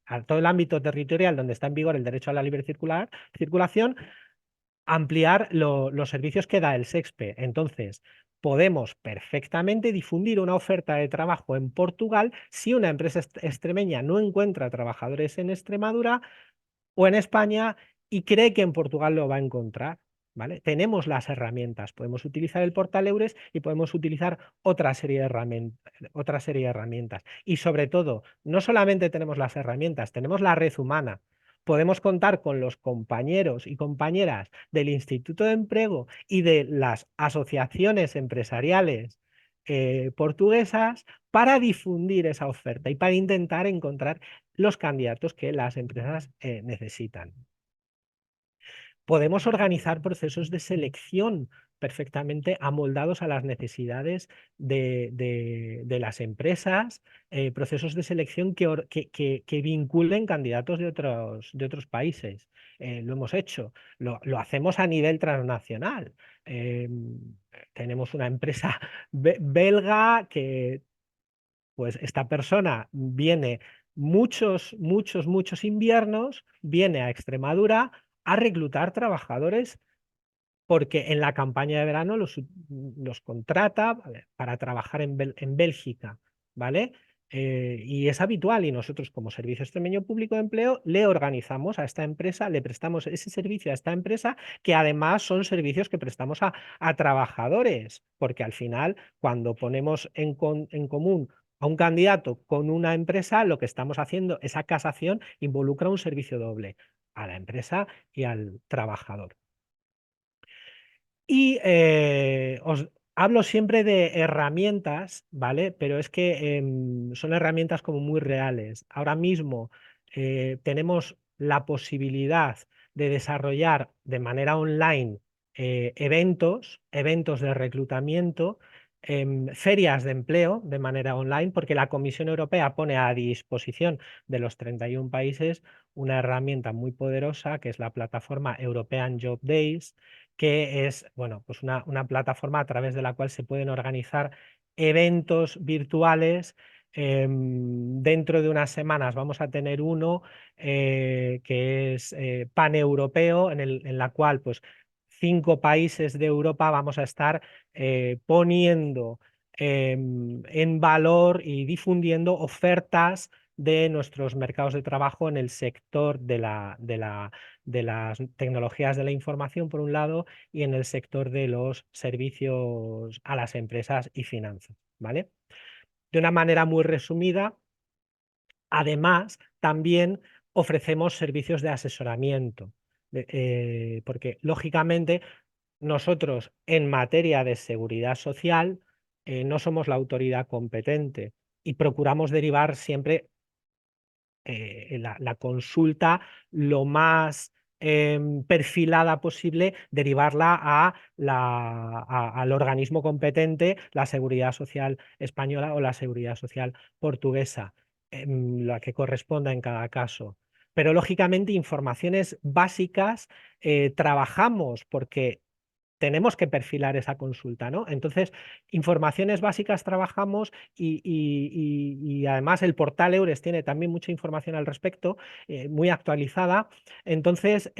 a todo el ámbito territorial donde está en vigor el derecho a la libre circulación, ampliar los servicios que da el SEXPE. Entonces, podemos perfectamente difundir una oferta de trabajo en Portugal si una empresa extremeña no encuentra trabajadores en Extremadura o en España y cree que en Portugal lo va a encontrar, ¿vale? Tenemos las herramientas, podemos utilizar el portal EURES y podemos utilizar otra serie de herramientas. Y sobre todo, no solamente tenemos las herramientas, tenemos la red humana. Podemos contar con los compañeros y compañeras del Instituto de Empleo y de las asociaciones empresariales portuguesas para difundir esa oferta y para intentar encontrar los candidatos que las empresas necesitan. Podemos organizar procesos de selección perfectamente amoldados a las necesidades de las empresas, procesos de selección que vinculen candidatos de otros países. Lo hemos hecho, lo hacemos a nivel transnacional. Tenemos una empresa belga que, pues esta persona viene muchos inviernos, viene a Extremadura a reclutar trabajadores porque en la campaña de verano los contrata para trabajar en Bélgica, ¿vale? Y es habitual y nosotros como Servicio Extremeño Público de Empleo le organizamos a esta empresa, le prestamos ese servicio a esta empresa que además son servicios que prestamos a trabajadores, porque al final cuando ponemos en común a un candidato con una empresa, lo que estamos haciendo, esa casación involucra un servicio doble a la empresa y al trabajador. Y os hablo siempre de herramientas, ¿vale? Pero es que son herramientas como muy reales. Ahora mismo tenemos la posibilidad de desarrollar de manera online eventos de reclutamiento, ferias de empleo de manera online, porque la Comisión Europea pone a disposición de los 31 países una herramienta muy poderosa que es la plataforma European Job Days, que es, bueno, pues una plataforma a través de la cual se pueden organizar eventos virtuales. Dentro de unas semanas vamos a tener uno que es paneuropeo, en la cual pues 5 países de Europa vamos a estar poniendo en valor y difundiendo ofertas de nuestros mercados de trabajo en el sector de las tecnologías de la información, por un lado, y en el sector de los servicios a las empresas y finanzas, ¿vale? De una manera muy resumida, además, también ofrecemos servicios de asesoramiento, porque lógicamente nosotros en materia de seguridad social no somos la autoridad competente y procuramos derivar siempre la consulta lo más perfilada posible, derivarla al organismo competente, la Seguridad Social española o la Seguridad Social portuguesa, la que corresponda en cada caso. Pero lógicamente informaciones básicas trabajamos porque tenemos que perfilar esa consulta, ¿no? Entonces, informaciones básicas trabajamos y además el portal Eures tiene también mucha información al respecto, muy actualizada. Entonces,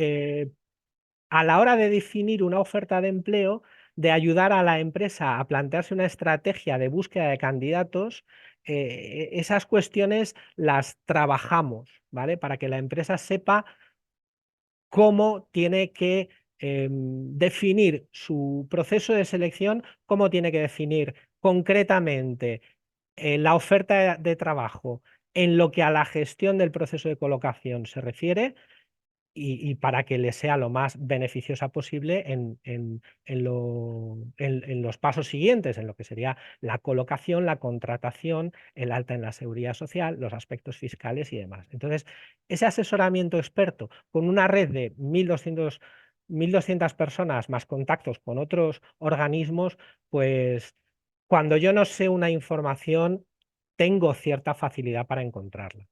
a la hora de definir una oferta de empleo, de ayudar a la empresa a plantearse una estrategia de búsqueda de candidatos, esas cuestiones las trabajamos, ¿vale? Para que la empresa sepa cómo tiene que definir su proceso de selección, cómo tiene que definir concretamente la oferta de trabajo en lo que a la gestión del proceso de colocación se refiere y para que le sea lo más beneficiosa posible en los pasos siguientes, en lo que sería la colocación, la contratación, el alta en la seguridad social, los aspectos fiscales y demás. Entonces, ese asesoramiento experto con una red de 1.200 personas más contactos con otros organismos, pues cuando yo no sé una información, tengo cierta facilidad para encontrarla,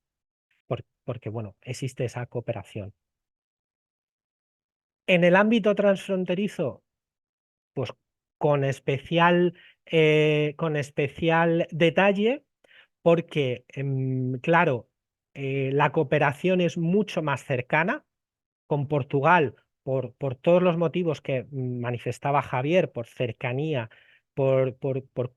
porque bueno, existe esa cooperación. En el ámbito transfronterizo, pues con especial detalle, porque, claro, la cooperación es mucho más cercana con Portugal por todos los motivos que manifestaba Javier, por cercanía, por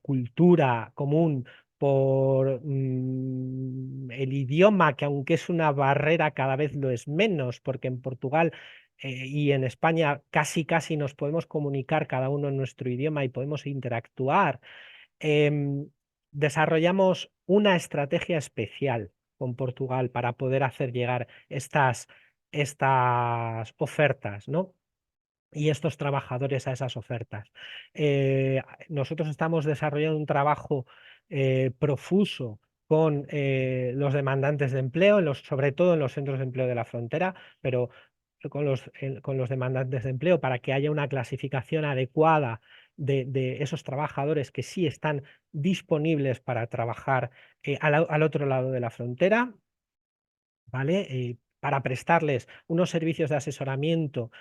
cultura común, por el idioma, que aunque es una barrera cada vez lo es menos, porque en Portugal y en España casi nos podemos comunicar cada uno en nuestro idioma y podemos interactuar. Desarrollamos una estrategia especial con Portugal para poder hacer llegar estas ofertas, ¿no? Y estos trabajadores a esas ofertas. Nosotros estamos desarrollando un trabajo profuso con los demandantes de empleo, sobre todo en los centros de empleo de la frontera, pero con los demandantes de empleo para que haya una clasificación adecuada de esos trabajadores que sí están disponibles para trabajar al otro lado de la frontera, ¿vale? Para prestarles unos servicios de asesoramiento,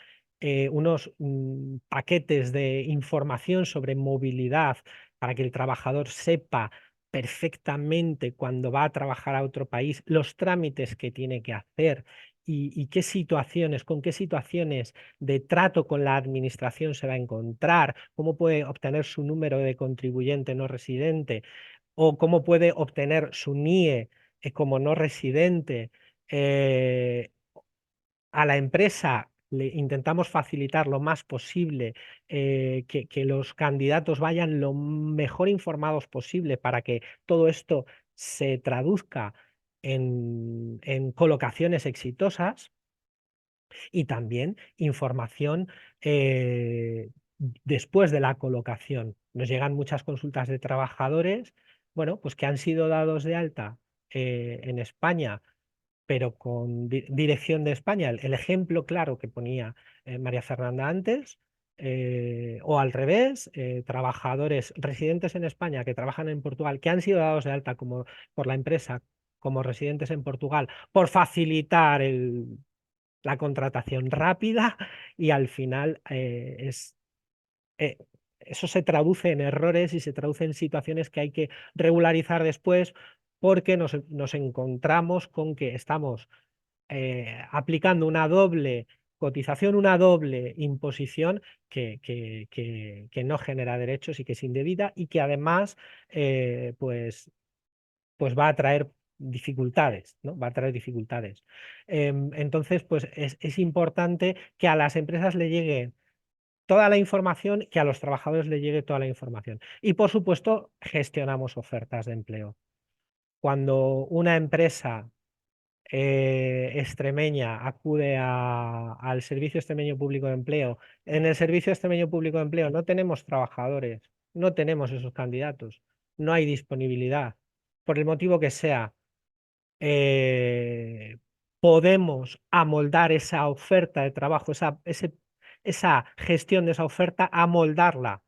unos paquetes de información sobre movilidad para que el trabajador sepa perfectamente cuando va a trabajar a otro país los trámites que tiene que hacer y con qué situaciones de trato con la administración se va a encontrar, cómo puede obtener su número de contribuyente no residente o cómo puede obtener su NIE como no residente. A la empresa le intentamos facilitar lo más posible que los candidatos vayan lo mejor informados posible para que todo esto se traduzca en colocaciones exitosas y también información después de la colocación. Nos llegan muchas consultas de trabajadores, bueno, pues que han sido dados de alta en España pero con dirección de España. El ejemplo claro que ponía María Fernanda antes, o al revés, trabajadores residentes en España que trabajan en Portugal, que han sido dados de alta por la empresa como residentes en Portugal, por facilitar la contratación rápida y al final eso se traduce en errores y se traduce en situaciones que hay que regularizar después porque nos encontramos con que estamos aplicando una doble cotización, una doble imposición que no genera derechos y que es indebida y que además pues va a traer dificultades, ¿no? Va a traer dificultades. Entonces, pues es importante que a las empresas le llegue toda la información, que a los trabajadores le llegue toda la información. Y, por supuesto, gestionamos ofertas de empleo. Cuando una empresa extremeña acude al Servicio Extremeño Público de Empleo, en el Servicio Extremeño Público de Empleo no tenemos trabajadores, no tenemos esos candidatos, no hay disponibilidad, por el motivo que sea, podemos amoldar esa oferta de trabajo, esa gestión de esa oferta, amoldarla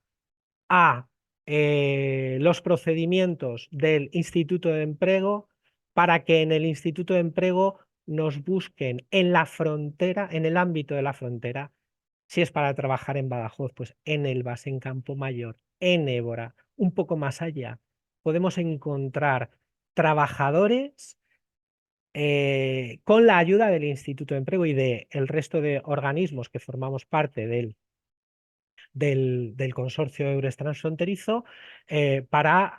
a los procedimientos del Instituto de Empleo para que en el Instituto de Empleo nos busquen en la frontera, en el ámbito de la frontera. Si es para trabajar en Badajoz, pues en Elvas, en Campo Mayor, en Évora, un poco más allá. Podemos encontrar trabajadores con la ayuda del Instituto de Empleo y del resto de organismos que formamos parte del consorcio EURES transfronterizo para,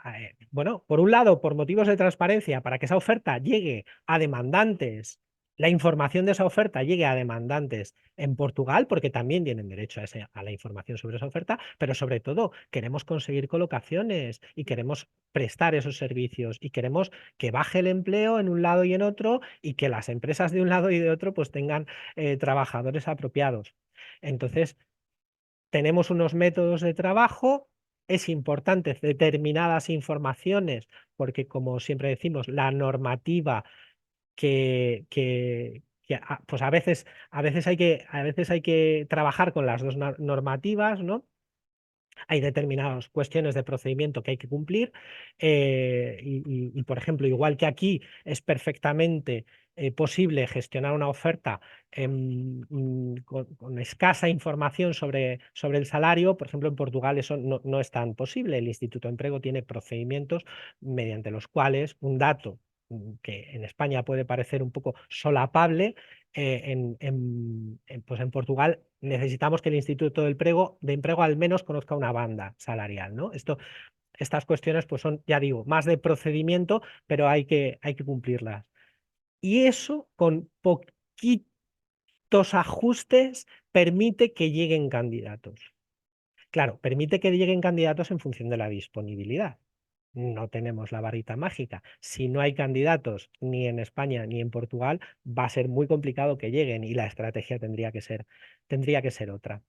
bueno, por un lado, por motivos de transparencia, para que esa oferta llegue a demandantes, la información de esa oferta llegue a demandantes en Portugal, porque también tienen derecho a la información sobre esa oferta, pero sobre todo queremos conseguir colocaciones y queremos prestar esos servicios y queremos que baje el empleo en un lado y en otro y que las empresas de un lado y de otro pues tengan trabajadores apropiados. Entonces, tenemos unos métodos de trabajo, es importante determinadas informaciones, porque como siempre decimos, la normativa pues a veces hay que trabajar con las dos normativas, ¿no? Hay determinadas cuestiones de procedimiento que hay que cumplir y, por ejemplo, igual que aquí es perfectamente posible gestionar una oferta con escasa información sobre el salario, por ejemplo, en Portugal eso no es tan posible. El Instituto de Empleo tiene procedimientos mediante los cuales un dato que en España puede parecer un poco solapable, pues en Portugal necesitamos que el Instituto de Empleo al menos conozca una banda salarial, ¿no? Estas cuestiones pues son, ya digo, más de procedimiento, pero hay que cumplirlas. Y eso, con poquitos ajustes, permite que lleguen candidatos. Claro, permite que lleguen candidatos en función de la disponibilidad. No tenemos la varita mágica. Si no hay candidatos ni en España ni en Portugal, va a ser muy complicado que lleguen y la estrategia tendría que ser otra.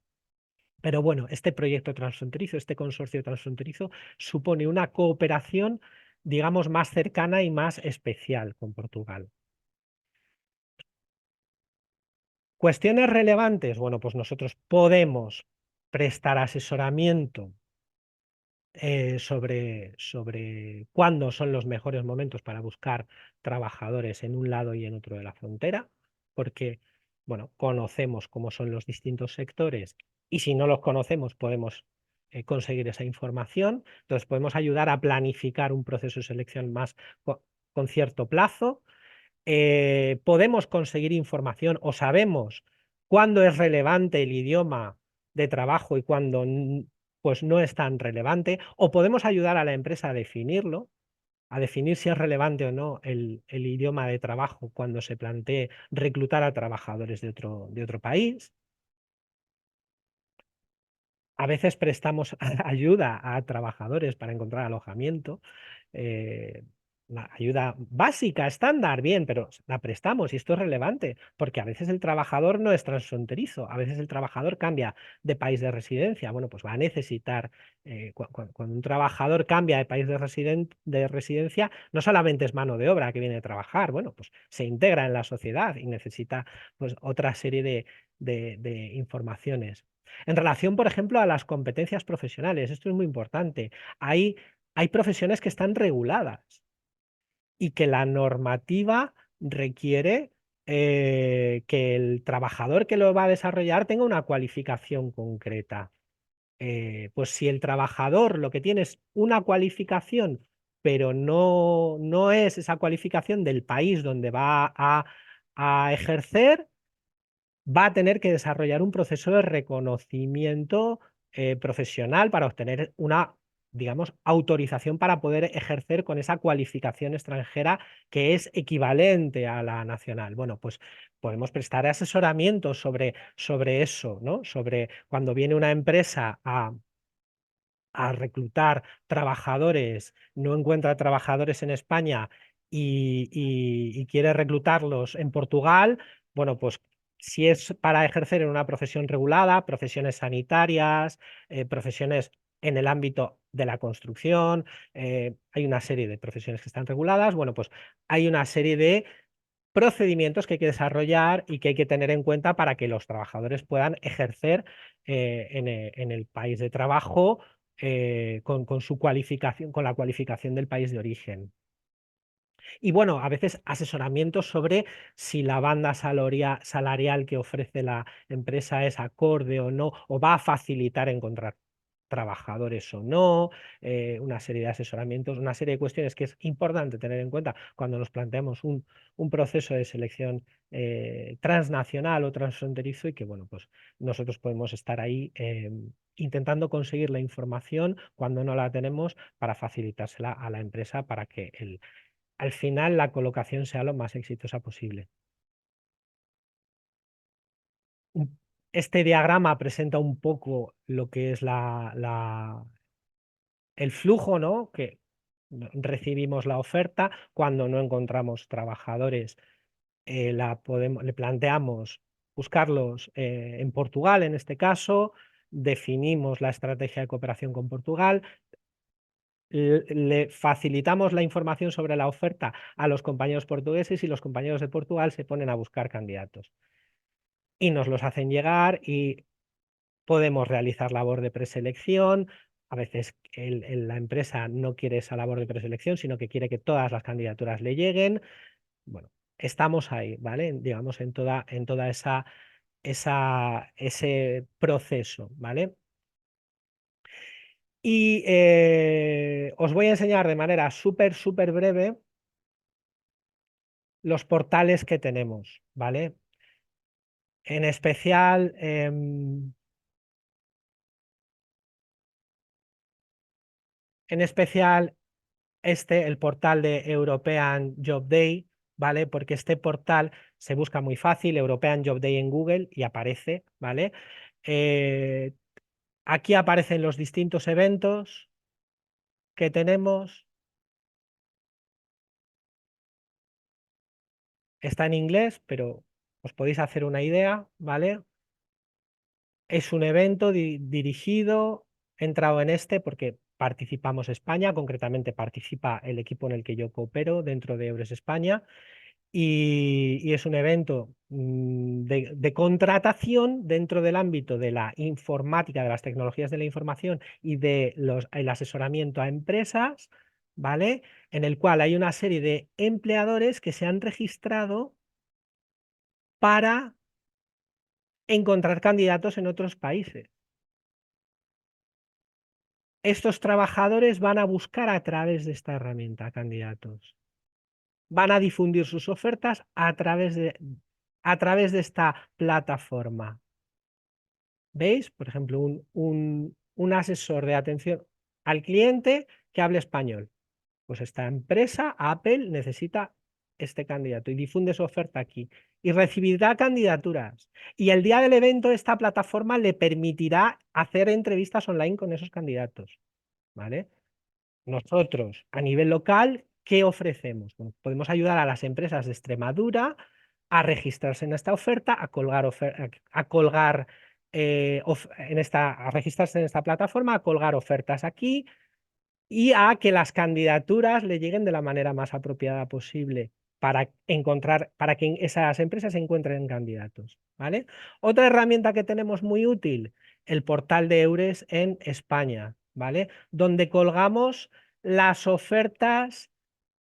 Pero bueno, este proyecto transfronterizo, este consorcio transfronterizo, supone una cooperación, digamos, más cercana y más especial con Portugal. ¿Cuestiones relevantes? Bueno, pues nosotros podemos prestar asesoramiento sobre cuándo son los mejores momentos para buscar trabajadores en un lado y en otro de la frontera, porque, bueno, conocemos cómo son los distintos sectores y si no los conocemos podemos conseguir esa información. Entonces podemos ayudar a planificar un proceso de selección más con cierto plazo. Podemos conseguir información o sabemos cuándo es relevante el idioma de trabajo y cuándo pues no es tan relevante, o podemos ayudar a la empresa a definirlo, a definir si es relevante o no el idioma de trabajo cuando se plantee reclutar a trabajadores de otro país. A veces prestamos ayuda a trabajadores para encontrar alojamiento, la ayuda básica, estándar, bien, pero la prestamos y esto es relevante, porque a veces el trabajador no es transfronterizo, a veces el trabajador cambia de país de residencia. Bueno, pues va a necesitar, cuando un trabajador cambia de país de residencia, no solamente es mano de obra que viene a trabajar, bueno, pues se integra en la sociedad y necesita pues otra serie de informaciones. En relación, por ejemplo, a las competencias profesionales, esto es muy importante. Hay profesiones que están reguladas y que la normativa requiere que el trabajador que lo va a desarrollar tenga una cualificación concreta. Pues si el trabajador lo que tiene es una cualificación, pero no es esa cualificación del país donde va a ejercer, va a tener que desarrollar un proceso de reconocimiento profesional para obtener una digamos, autorización para poder ejercer con esa cualificación extranjera que es equivalente a la nacional. Bueno, pues podemos prestar asesoramiento sobre eso, ¿no? Sobre cuando viene una empresa a reclutar trabajadores, no encuentra trabajadores en España y quiere reclutarlos en Portugal, bueno, pues si es para ejercer en una profesión regulada, profesiones sanitarias, profesiones en el ámbito de la construcción, hay una serie de profesiones que están reguladas, bueno, pues hay una serie de procedimientos que hay que desarrollar y que hay que tener en cuenta para que los trabajadores puedan ejercer en el país de trabajo con su cualificación, con la cualificación del país de origen. Y bueno, a veces asesoramientos sobre si la banda salarial que ofrece la empresa es acorde o no, o va a facilitar encontrar trabajadores o no, una serie de asesoramientos, una serie de cuestiones que es importante tener en cuenta cuando nos planteamos un proceso de selección transnacional o transfronterizo y que, bueno, pues nosotros podemos estar ahí intentando conseguir la información cuando no la tenemos para facilitársela a la empresa para que al final la colocación sea lo más exitosa posible. Este diagrama presenta un poco lo que es el flujo, ¿no? Que recibimos la oferta, cuando no encontramos trabajadores, le planteamos buscarlos en Portugal, en este caso, definimos la estrategia de cooperación con Portugal, le facilitamos la información sobre la oferta a los compañeros portugueses y los compañeros de Portugal se ponen a buscar candidatos. Y nos los hacen llegar y podemos realizar labor de preselección. A veces la empresa no quiere esa labor de preselección, sino que quiere que todas las candidaturas le lleguen. Bueno, estamos ahí, ¿vale? Digamos, en toda ese proceso, ¿vale? Y os voy a enseñar de manera súper breve los portales que tenemos, ¿vale? En especial, el portal de European Job Day, ¿vale? Porque este portal se busca muy fácil, European Job Day en Google, y aparece, ¿vale? Aquí aparecen los distintos eventos que tenemos. Está en inglés, pero os podéis hacer una idea, ¿vale? Es un evento dirigido, he entrado en este porque participamos España, concretamente participa el equipo en el que yo coopero dentro de Eures España, y es un evento de contratación dentro del ámbito de la informática, de las tecnologías de la información y el asesoramiento a empresas, ¿vale? En el cual hay una serie de empleadores que se han registrado para encontrar candidatos en otros países. Estos trabajadores van a buscar a través de esta herramienta candidatos. Van a difundir sus ofertas a través de esta plataforma. ¿Veis? Por ejemplo, un asesor de atención al cliente que hable español. Pues esta empresa, Apple, necesita este candidato y difunde su oferta aquí y recibirá candidaturas. Y el día del evento esta plataforma le permitirá hacer entrevistas online con esos candidatos, ¿vale? Nosotros, a nivel local, ¿qué ofrecemos? Bueno, podemos ayudar a las empresas de Extremadura a registrarse en esta oferta, a registrarse en esta plataforma, a colgar ofertas aquí y a que las candidaturas le lleguen de la manera más apropiada posible para que esas empresas encuentren candidatos, ¿vale? Otra herramienta que tenemos muy útil, el portal de Eures en España, ¿vale? Donde colgamos las ofertas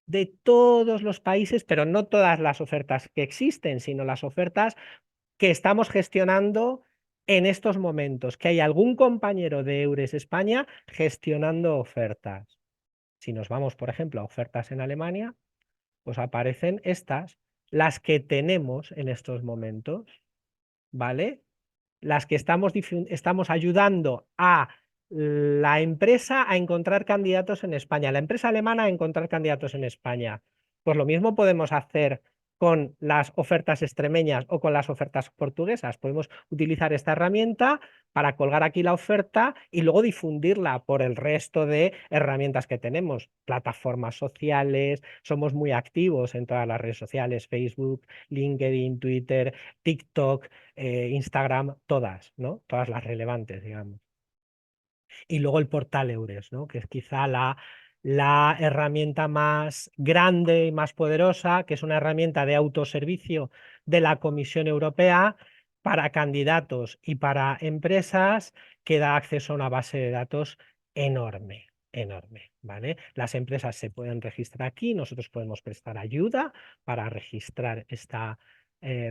de todos los países, pero no todas las ofertas que existen, sino las ofertas que estamos gestionando en estos momentos, que hay algún compañero de Eures España gestionando ofertas. Si nos vamos, por ejemplo, a ofertas en Alemania, pues aparecen estas, las que tenemos en estos momentos, ¿vale? Las que estamos ayudando a la empresa a encontrar candidatos en España, la empresa alemana a encontrar candidatos en España. Pues lo mismo podemos hacer con las ofertas extremeñas o con las ofertas portuguesas. Podemos utilizar esta herramienta para colgar aquí la oferta y luego difundirla por el resto de herramientas que tenemos. Plataformas sociales, somos muy activos en todas las redes sociales, Facebook, LinkedIn, Twitter, TikTok, Instagram, todas, ¿no? Todas las relevantes, digamos. Y luego el portal Eures, ¿no? Que es quizá la herramienta más grande y más poderosa, que es una herramienta de autoservicio de la Comisión Europea para candidatos y para empresas, que da acceso a una base de datos enorme, enorme, ¿vale? Las empresas se pueden registrar aquí, nosotros podemos prestar ayuda para registrar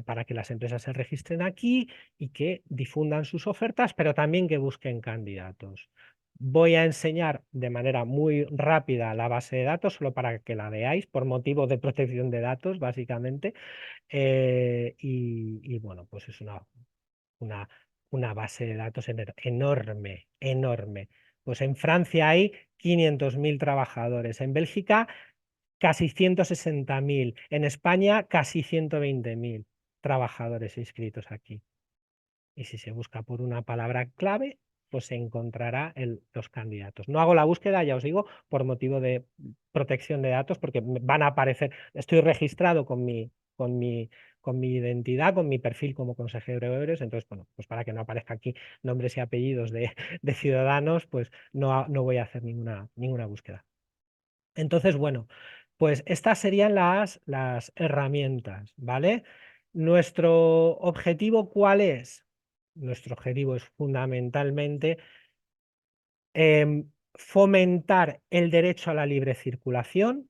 para que las empresas se registren aquí y que difundan sus ofertas, pero también que busquen candidatos. Voy a enseñar de manera muy rápida la base de datos, solo para que la veáis, por motivo de protección de datos, básicamente. Y bueno, pues es una base de datos enorme, enorme. Pues en Francia hay 500.000 trabajadores, en Bélgica casi 160.000, en España casi 120.000 trabajadores inscritos aquí. Y si se busca por una palabra clave, pues se encontrará los candidatos. No hago la búsqueda, ya os digo, por motivo de protección de datos, porque van a aparecer, estoy registrado con mi identidad, con mi perfil como consejero de Eures, entonces, bueno, pues para que no aparezca aquí nombres y apellidos de ciudadanos, pues no voy a hacer ninguna búsqueda. Entonces, bueno, pues estas serían las herramientas, ¿vale? ¿Nuestro objetivo cuál es? Nuestro objetivo es fundamentalmente fomentar el derecho a la libre circulación,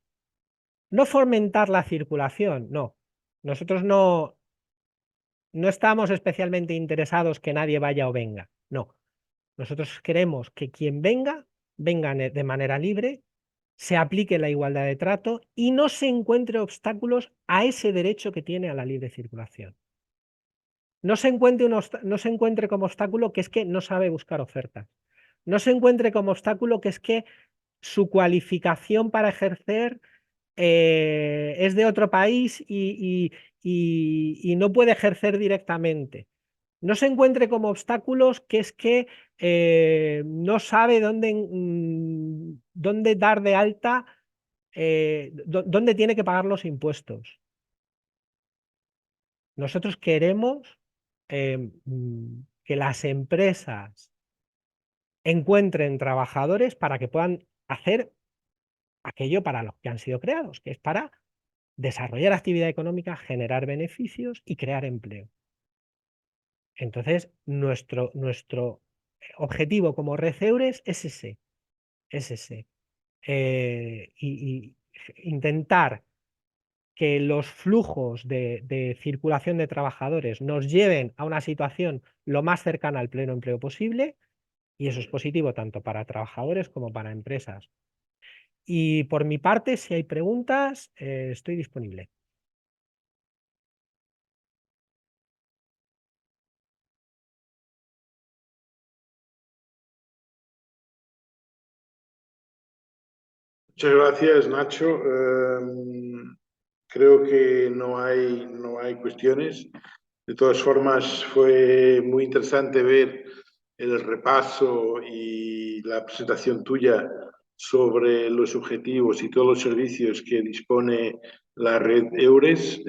no fomentar la circulación, no. Nosotros no estamos especialmente interesados que nadie vaya o venga, no. Nosotros queremos que quien venga de manera libre, se aplique la igualdad de trato y no se encuentre obstáculos a ese derecho que tiene a la libre circulación. No se encuentre como obstáculo que es que no sabe buscar ofertas. No se encuentre como obstáculo que es que su cualificación para ejercer es de otro país y no puede ejercer directamente. No se encuentre como obstáculos que es que no sabe dónde dar de alta, dónde tiene que pagar los impuestos. Nosotros queremos que las empresas encuentren trabajadores para que puedan hacer aquello para lo que han sido creados, que es para desarrollar actividad económica, generar beneficios y crear empleo. Entonces, nuestro objetivo como Red Eures es ese. Y intentar que los flujos de circulación de trabajadores nos lleven a una situación lo más cercana al pleno empleo posible, y eso es positivo tanto para trabajadores como para empresas. Y por mi parte, si hay preguntas, estoy disponible. Muchas gracias, Nacho. Creo que no hay cuestiones. De todas formas, fue muy interesante ver el repaso y la presentación tuya sobre los objetivos y todos los servicios que dispone la red Eures.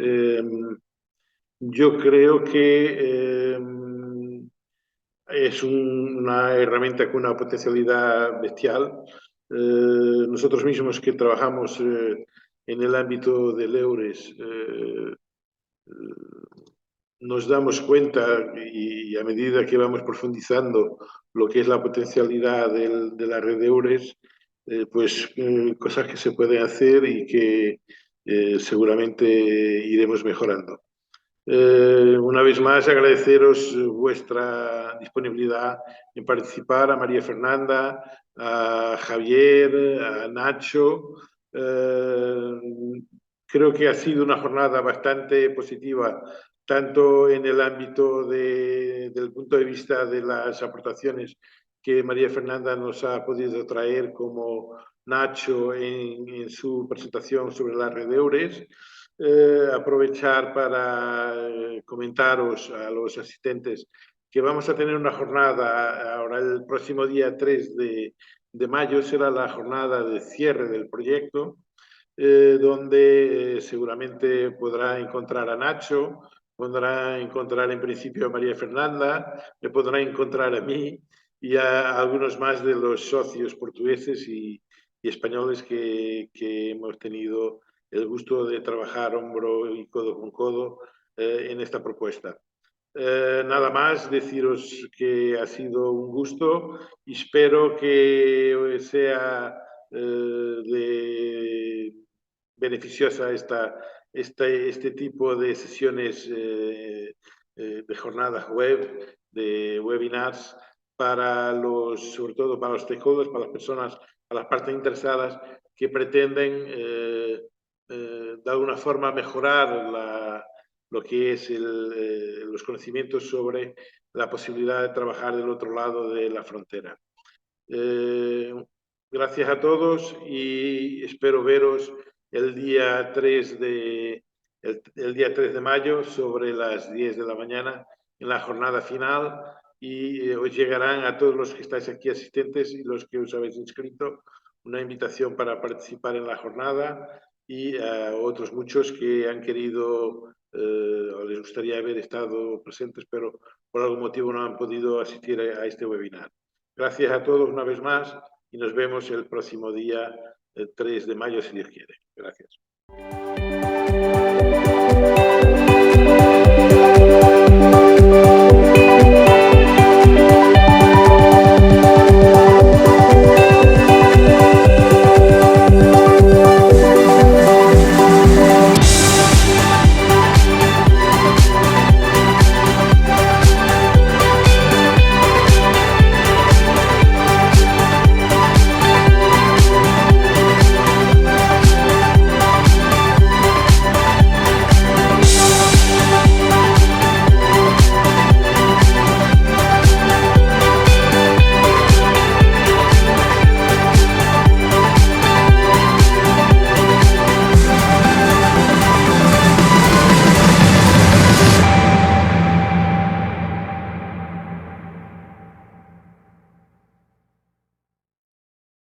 Yo creo que es una herramienta con una potencialidad bestial. Nosotros mismos que trabajamos en el ámbito del Eures, nos damos cuenta y a medida que vamos profundizando lo que es la potencialidad de la red de Eures, pues cosas que se pueden hacer y que seguramente iremos mejorando. Una vez más, agradeceros vuestra disponibilidad en participar, a María Fernanda, a Javier, a Nacho. Creo que ha sido una jornada bastante positiva, tanto en el ámbito del punto de vista de las aportaciones que María Fernanda nos ha podido traer, como Nacho en su presentación sobre la red de EURES. Aprovechar para comentaros a los asistentes que vamos a tener una jornada, ahora el próximo día 3 de mayo será la jornada de cierre del proyecto, donde seguramente podrá encontrar a Nacho, podrá encontrar en principio a María Fernanda, me podrá encontrar a mí y a algunos más de los socios portugueses y españoles que hemos tenido el gusto de trabajar hombro y codo con codo en esta propuesta. Nada más, deciros que ha sido un gusto y espero que sea beneficiosa este tipo de sesiones de jornadas web, de webinars, sobre todo para los stakeholders, para las personas, para las partes interesadas que pretenden de alguna forma mejorar lo que es los conocimientos sobre la posibilidad de trabajar del otro lado de la frontera. Gracias a todos y espero veros el día 3 de mayo sobre las 10 de la mañana en la jornada final, y os llegarán a todos los que estáis aquí asistentes y los que os habéis inscrito una invitación para participar en la jornada, y a otros muchos que han querido o les gustaría haber estado presentes pero por algún motivo no han podido asistir a este webinar. Gracias a todos una vez más y nos vemos el próximo día 3 de mayo si Dios quiere. Gracias.